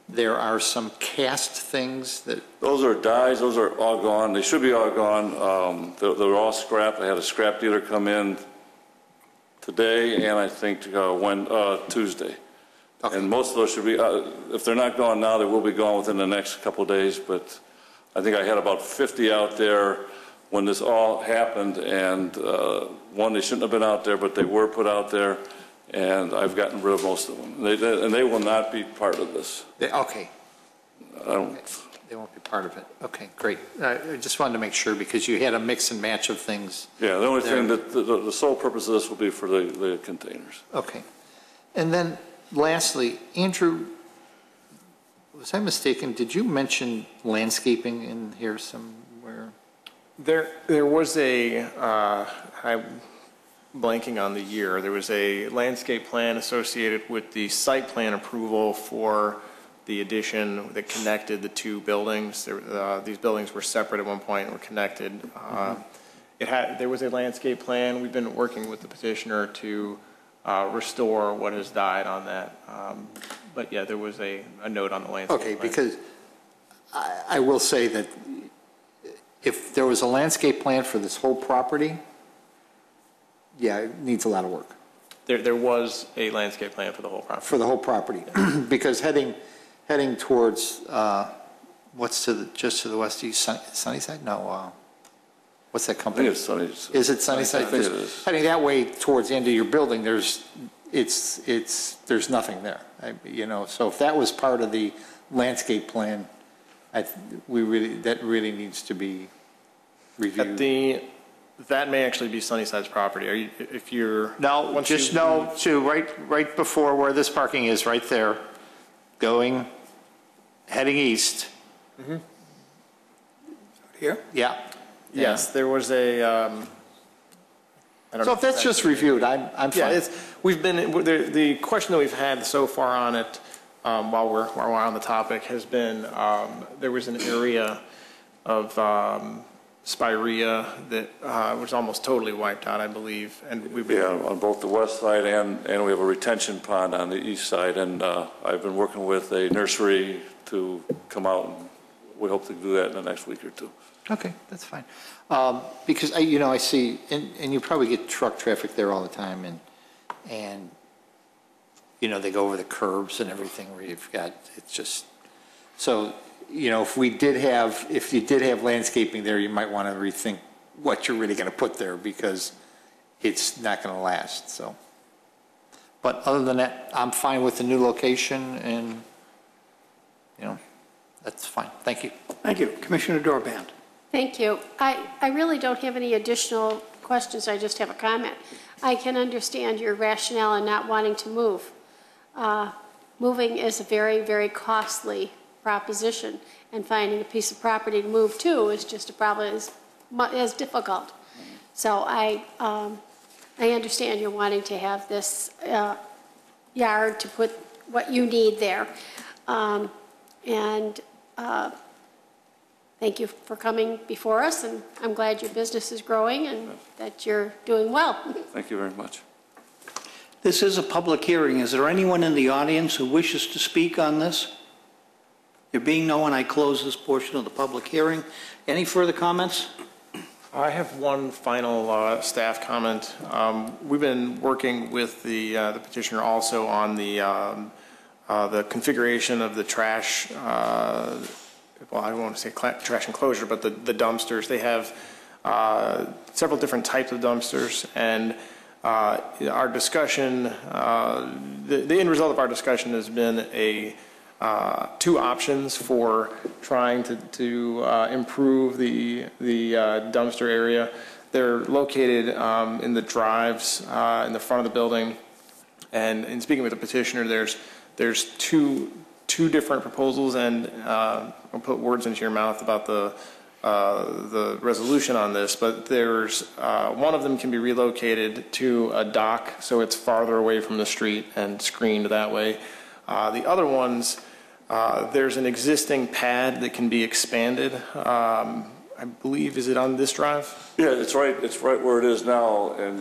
there are some cast things that... Those are dies, those are all gone. They should be all gone. They're all scrap. I had a scrap dealer come in today and I think Tuesday. Okay. And most of those should be, if they're not gone now, they will be gone within the next couple of days, but I think I had about 50 out there when this all happened, and one, they shouldn't have been out there, but they were put out there, and I've gotten rid of most of them. And they will not be part of this. Okay. I don't. They won't be part of it. Okay, great. I just wanted to make sure because you had a mix and match of things. Yeah, the only thing that the sole purpose of this will be for the containers. Okay. And then lastly, Andrew, was I mistaken? Did you mention landscaping in here somewhere? There was I'm blanking on the year, there was a landscape plan associated with the site plan approval for the addition that connected the two buildings. These buildings were separate at one point and were connected. There was a landscape plan. We've been working with the petitioner to restore what has died on that. But yeah, there was a note on the landscape plan. Okay, because I will say that if there was a landscape plan for this whole property, yeah, it needs a lot of work. There was a landscape plan for the whole property. For the whole property, because heading towards what's just to the west, Sunnyside? No, what's that company? I think it's Sunnyside. Is it Sunnyside? I think it is. Heading that way towards the end of your building, there's nothing there. So if that was part of the landscape plan, that really needs to be reviewed. That may actually be Sunnyside's property. Right before where this parking is, right there, heading east. Mm-hmm. Here? Yeah. Yes, there was a. I don't know so if that's just reviewed, I'm fine. Yeah, the question that we've had so far on it, while we're on the topic, has been there was an area of spirea that was almost totally wiped out, I believe, and we've been on both the west side and we have a retention pond on the east side, and I've been working with a nursery to come out, and we hope to do that in the next week or two. Okay, that's fine. Because I see, and you probably get truck traffic there all the time, and they go over the curbs and everything where you've got, it's just, so, if you did have landscaping there, you might want to rethink what you're really going to put there because it's not going to last, so. But other than that, I'm fine with the new location and, that's fine. Thank you. Thank you. Commissioner Dorband. Thank you. I really don't have any additional questions. I just have a comment. I can understand your rationale in not wanting to move. Moving is a very, very costly proposition, and finding a piece of property to move to is just probably as difficult. So I understand you're wanting to have this yard to put what you need there. Thank you for coming before us, and I'm glad your business is growing and that you're doing well. Thank you very much. This is a public hearing. Is there anyone in the audience who wishes to speak on this? There being no one, I close this portion of the public hearing. Any further comments? I have one final staff comment. We've been working with the petitioner also on the configuration of the trash. Well, I don't want to say trash enclosure, but the dumpsters. They have several different types of dumpsters, and our discussion, the end result of our discussion has been two options for trying to improve the dumpster area. They're located in the drives in the front of the building, and in speaking with the petitioner, there's two different proposals, and I'll put words into your mouth about the resolution on this, but there's, one of them can be relocated to a dock, so it's farther away from the street and screened that way. The other ones, there's an existing pad that can be expanded. I believe, is it on this drive? Yeah, it's right where it is now, and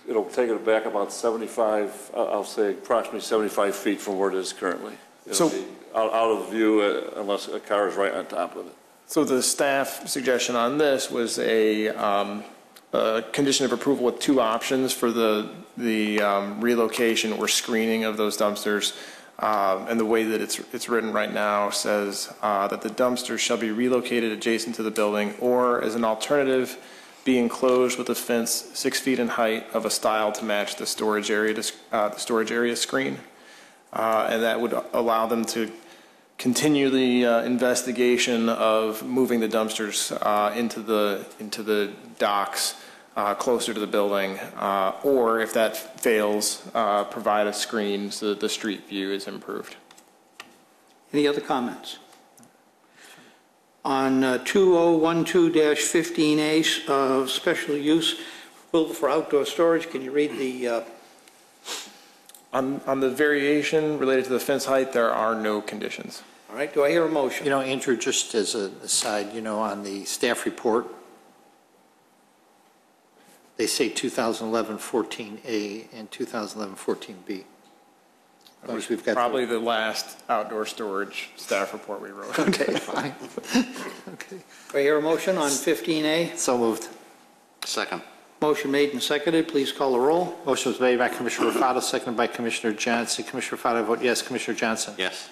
it'll take it back about 75, I'll say approximately 75 feet from where it is currently. It'll be out of view unless a car is right on top of it. So the staff suggestion on this was a condition of approval with two options for the relocation or screening of those dumpsters. And the way that it's written right now says that the dumpsters shall be relocated adjacent to the building, or as an alternative, be enclosed with a fence 6 feet in height of a style to match the storage area screen, and that would allow them to continue the investigation of moving the dumpsters into the docks closer to the building, or if that fails, provide a screen so that the street view is improved. Any other comments? On 2012-15A, special use approval for outdoor storage, can you read the... On the variation related to the fence height, there are no conditions. All right, do I hear a motion? You know, Andrew, just as an aside, you know, on the staff report, they say 2011-14A and 2011-14B. We've got probably the last outdoor storage staff report we wrote. Okay, fine. Okay. Do I hear a motion on 15A? So moved. Second. Motion made and seconded. Please call the roll. Motion was made by Commissioner Raffato, seconded by Commissioner Johnson. Commissioner Raffato, I vote yes. Commissioner Johnson? Yes.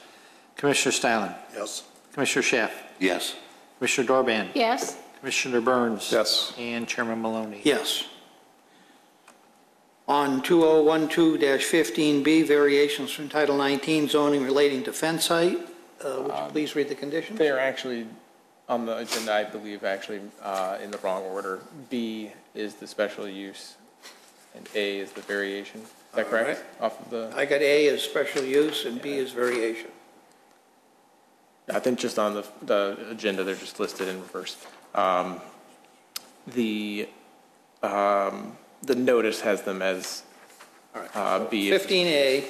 Commissioner Stylen? Yes. Commissioner Schaaf? Yes. Commissioner Dorban? Yes. Commissioner Burns? Yes. And Chairman Maloney? Yes. On 2012-15B, variations from Title 19 zoning relating to fence height, would you please read the conditions? They are actually on the agenda, I believe, actually in the wrong order. B is the special use, and A is the variation. Is that correct? Right. Off of the. I got A as special use and B as variation. I think just on the agenda, they're just listed in reverse. The notice has them as B. 15A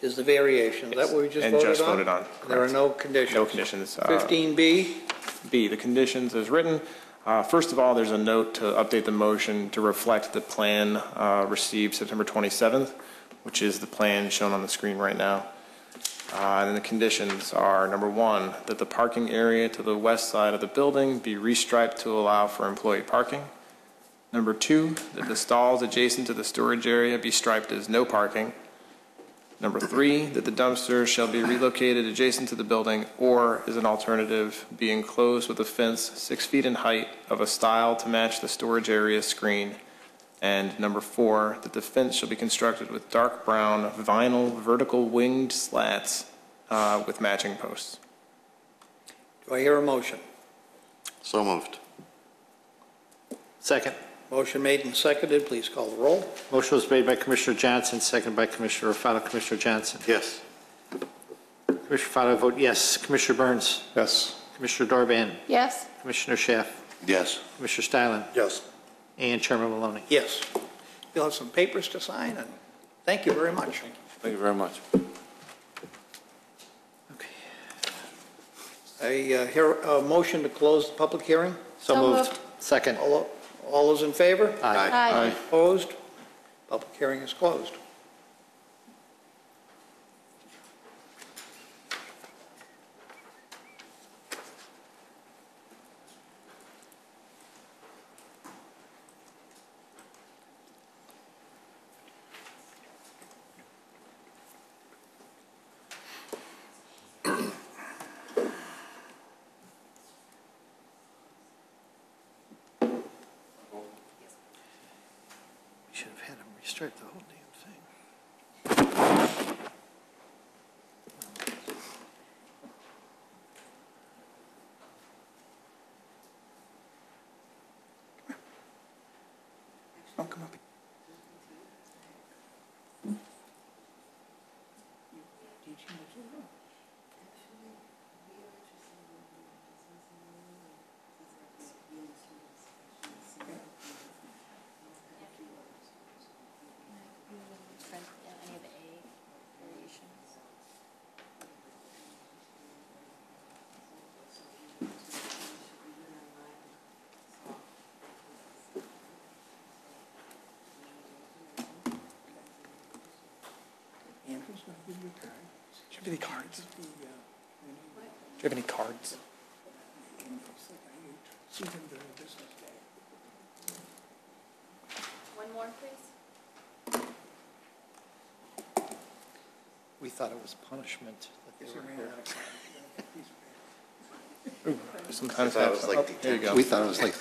is the variation. Is that what we just voted on? And just voted on. There are no conditions. No conditions. 15B? B, the conditions as written. First of all, there's a note to update the motion to reflect the plan received September 27th, which is the plan shown on the screen right now. And then the conditions are, number one, that the parking area to the west side of the building be restriped to allow for employee parking. Number two, that the stalls adjacent to the storage area be striped as no parking. Number three, that the dumpsters shall be relocated adjacent to the building, or as an alternative, be enclosed with a fence 6 feet in height of a style to match the storage area screen. And number four, that the fence shall be constructed with dark brown vinyl vertical winged slats with matching posts. Do I hear a motion? So moved. Second. Motion made and seconded. Please call the roll. Motion was made by Commissioner Johnson, seconded by Commissioner Raffato. Commissioner Johnson? Yes. Commissioner Raffato, I vote yes. Commissioner Burns? Yes. Commissioner Dorban? Yes. Commissioner Schaaf? Yes. Commissioner Stylen? Yes. And Chairman Maloney? Yes. You'll have some papers to sign, and thank you very much. Thank you very much. I hear a motion to close the public hearing. So moved. Second. All those in favor? Aye. Aye. Opposed? Public hearing is closed. Should have had him restrict the whole damn thing. Don't come up. you have any cards? Do you have any cards? One more, please. We thought it was punishment that they were here. Sometimes That was like there you go. We thought it was like,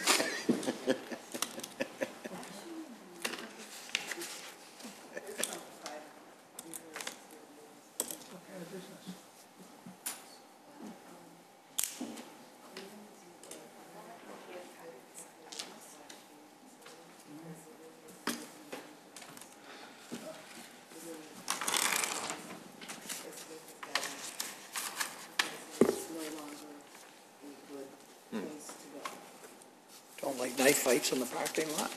Don't like knife fights in the parking lot.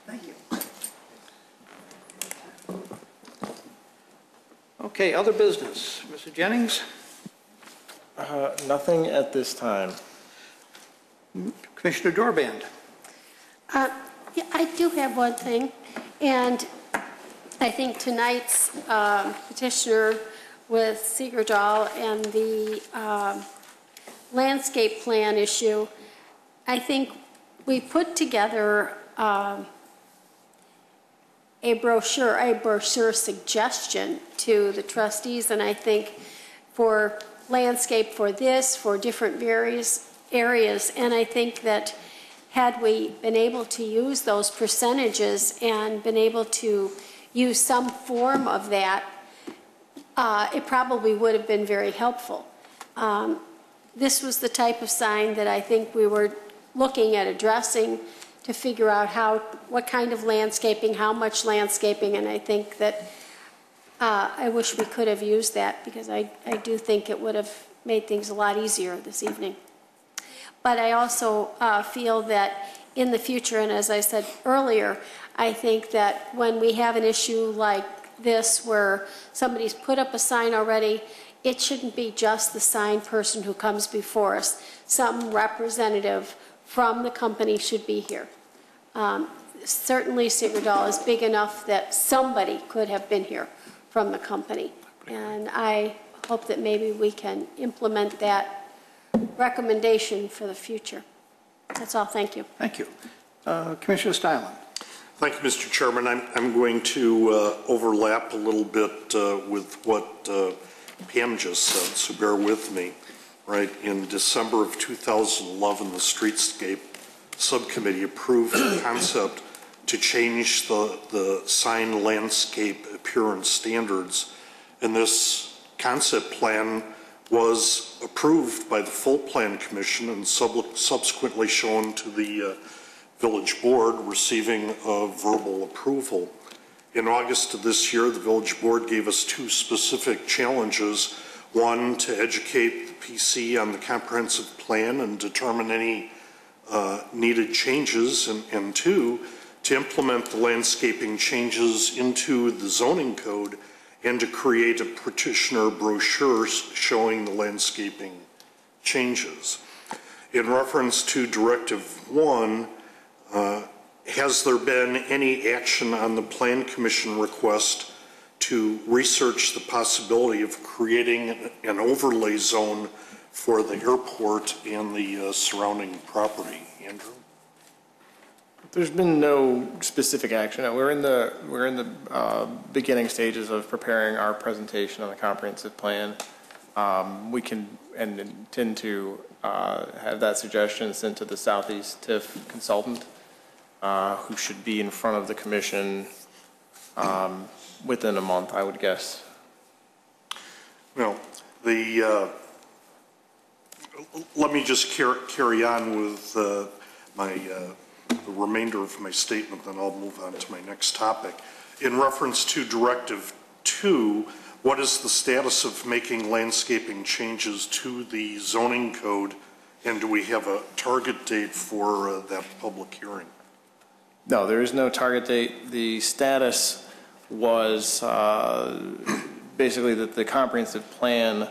Thank you. Okay, other business. Mr. Jennings? Nothing at this time. Commissioner Dorband? Yeah, I do have one thing, and I think tonight's petitioner with Segerdahl and the landscape plan issue, I think we put together a brochure suggestion to the trustees, and I think for landscape for this, for different various areas, and I think that had we been able to use those percentages and been able to use some form of that, it probably would have been very helpful. This was the type of sign that I think we were looking at addressing to figure out what kind of landscaping, how much landscaping, and I think that I wish we could have used that because I do think it would have made things a lot easier this evening. But I also feel that in the future, and as I said earlier, I think that when we have an issue like this where somebody's put up a sign already, it shouldn't be just the sign person who comes before us. Some representative from the company should be here. Certainly Segerdahl is big enough that somebody could have been here from the company. And I hope that maybe we can implement that recommendation for the future. That's all. Thank you. Thank you. Commissioner Stylen? Thank you, Mr. Chairman. I'm going to overlap a little bit with what Pam just said, so bear with me. Right, in December of 2011, the Streetscape Subcommittee approved the concept to change the sign landscape appearance standards, and this concept plan was approved by the full plan commission and subsequently shown to the village board, receiving a verbal approval. In August of this year, the village board gave us two specific challenges. One, to educate the PC on the comprehensive plan and determine any needed changes, and two, to implement the landscaping changes into the zoning code and to create a petitioner brochure showing the landscaping changes. In reference to Directive 1, has there been any action on the Plan Commission request to research the possibility of creating an overlay zone for the airport and the surrounding property? Andrew? There's been no specific action. We're in the beginning stages of preparing our presentation on the comprehensive plan. We can and intend to have that suggestion sent to the Southeast TIF consultant, who should be in front of the commission within a month, I would guess. Well, let me just carry on with the remainder of my statement, then I'll move on to my next topic. In reference to Directive 2, what is the status of making landscaping changes to the zoning code, and do we have a target date for that public hearing? No, there is no target date. The status was basically that the comprehensive plan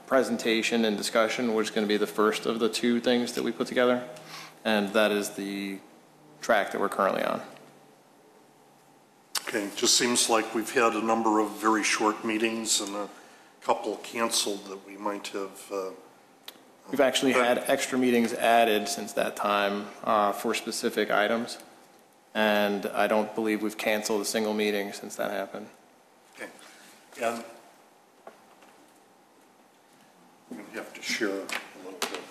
presentation and discussion was going to be the first of the two things that we put together, and that is the track that we're currently on. Okay, it just seems like we've had a number of very short meetings and a couple canceled that we might have. We've actually had extra meetings added since that time for specific items, and I don't believe we've canceled a single meeting since that happened. Okay, and I'm going to have to share a little bit.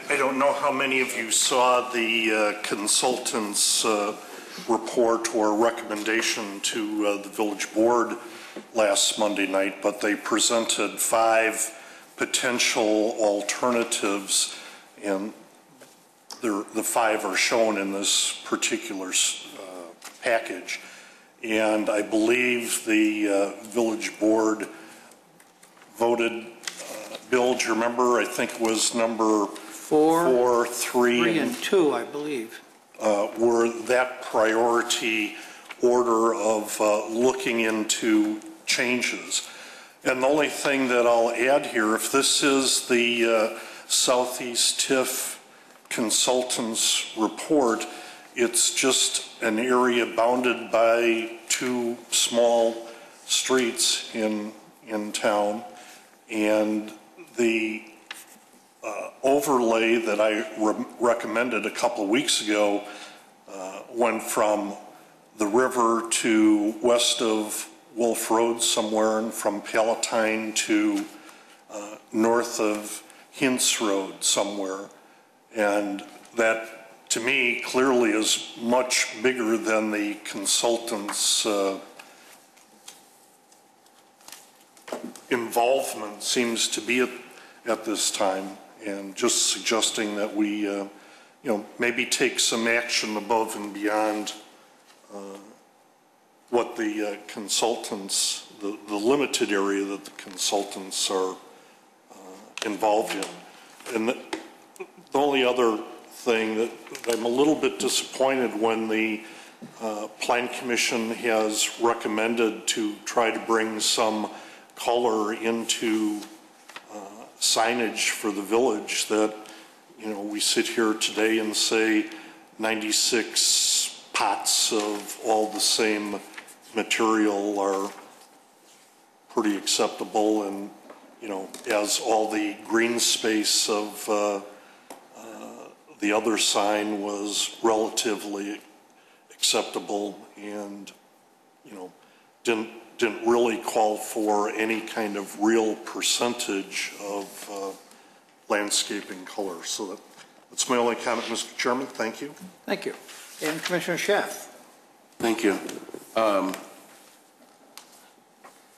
I don't know how many of you saw the consultant's report or recommendation to the village board last Monday night, but they presented 5 potential alternatives, and the 5 are shown in this particular package. And I believe the village board voted, Bill, do you remember? I think it was number 4, 3, and 2, I believe. Were that priority order of looking into changes. And the only thing that I'll add here, if this is the Southeast TIF consultant's report, it's just an area bounded by 2 small streets in town, and the overlay that I recommended a couple of weeks ago went from the river to west of Wolf Road somewhere, and from Palatine to north of Hintz Road somewhere. And that, to me, clearly is much bigger than the consultant's involvement seems to be at this time, and just suggesting that we, maybe take some action above and beyond what the consultants, the limited area that the consultants are involved in. And the only other thing that I'm a little bit disappointed when the Plan Commission has recommended to try to bring some color into signage for the village, that we sit here today and say 96 pots of all the same material are pretty acceptable, and as all the green space of the other sign was relatively acceptable, and didn't really call for any kind of real percentage of landscaping color. So that's my only comment, Mr. Chairman. Thank you. Thank you. And Commissioner Schaaf. Thank you.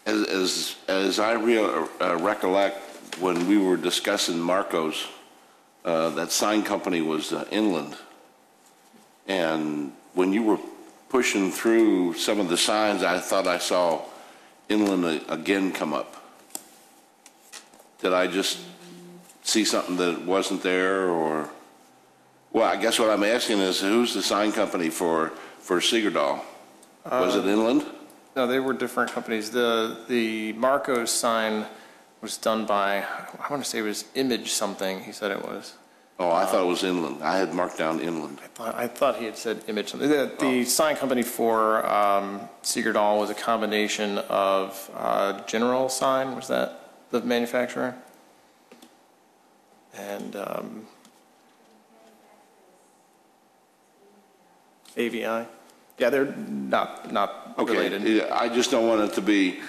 As I recollect, when we were discussing Marcos, that sign company was Inland. And when you were pushing through some of the signs, I thought I saw Inland again come up. Did I just see something that wasn't there, or? Well, I guess what I'm asking is, who's the sign company for Segerdahl? Was it Inland? No, they were different companies. The Marcos sign was done by, I want to say it was Image something, he said it was. Oh, I thought it was Inland. I had marked down Inland. I thought he had said Image something. The sign company for Segerdahl was a combination of General Sign, was that the manufacturer? And AVI. Yeah, they're not Okay, related. yeah, I just don't want it to be,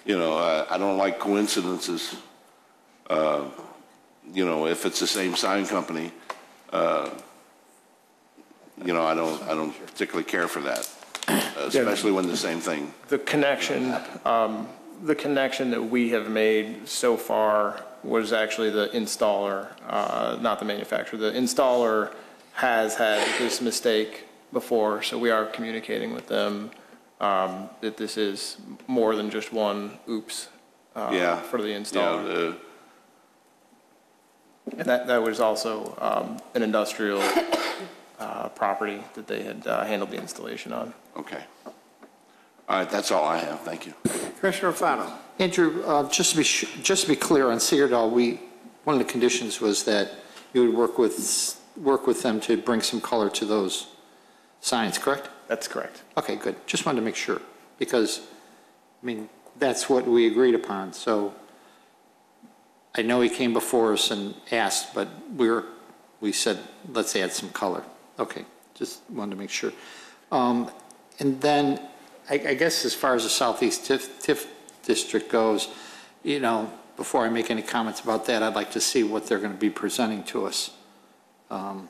I don't like coincidences. If it's the same sign company, I don't particularly care for that, especially when the same thing. The connection that we have made so far was actually the installer, not the manufacturer. The installer has had this mistake before, so we are communicating with them that this is more than just one oops for the installer. And that was also an industrial property that they had handled the installation on. Okay. All right, that's all I have. Thank you. Commissioner Fano. Andrew, just to be clear, on Cedar, one of the conditions was that you would work with them to bring some color to those signs, correct? That's correct. Okay, good. Just wanted to make sure, because, that's what we agreed upon. So I know he came before us and asked, but we said, let's add some color. Okay, just wanted to make sure. And then, I guess as far as the Southeast TIF District goes, before I make any comments about that, I'd like to see what they're going to be presenting to us. And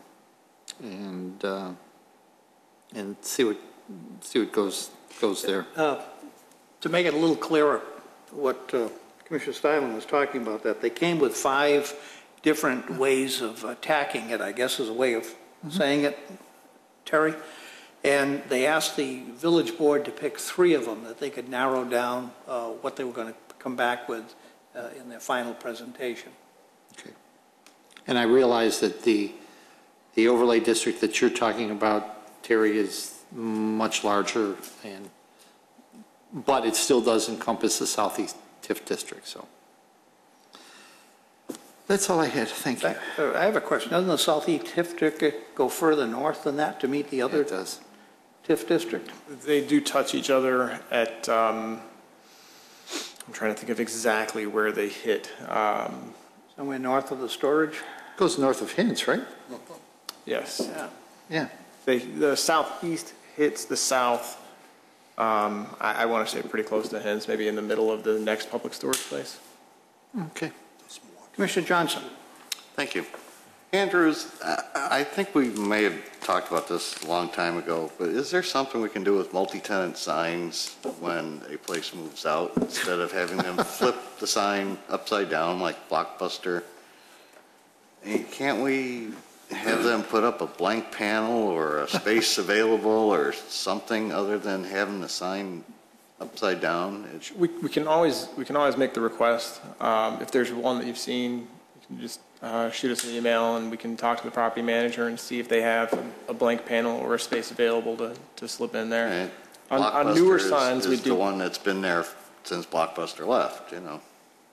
see what goes there. To make it a little clearer, what Commissioner Steinman was talking about, that they came with 5 different ways of attacking it, I guess is a way of saying it, Terry. And they asked the village board to pick 3 of them that they could narrow down what they were going to come back with in their final presentation. Okay. And I realize that the overlay district that you're talking about, Terry, is much larger, but it still does encompass the Southeast TIF District. So that's all I had. Thank you. I have a question. Doesn't the Southeast TIF District go further north than that to meet the other TIF district? They do touch each other at, I'm trying to think of exactly where they hit. Somewhere north of the storage? It goes north of Hints, right? Yes. Yeah. The southeast hits the south, I want to say pretty close to Hints, maybe in the middle of the next public storage place. Okay. Commissioner Johnson. Thank you. Andrews, I think we may have talked about this a long time ago, but is there something we can do with multi-tenant signs when a place moves out, instead of having them flip the sign upside down like Blockbuster? Can't we have them put up a blank panel or a space available or something other than having the sign upside down? We can always make the request. If there's one that you've seen, you can just shoot us an email and we can talk to the property manager and see if they have a blank panel or a space available to slip in there. Right. On newer signs, we do. The one that's been there since Blockbuster left,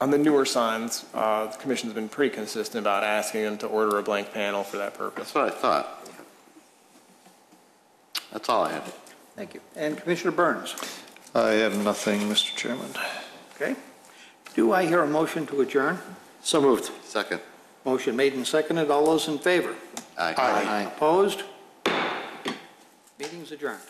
On the newer signs, the commission's been pretty consistent about asking them to order a blank panel for that purpose. That's what I thought. That's all I had. Thank you. And Commissioner Burns. I have nothing, Mr. Chairman. Okay. Do I hear a motion to adjourn? So moved. Second. Motion made and seconded. All those in favor? Aye. Aye. Opposed? Meeting's adjourned.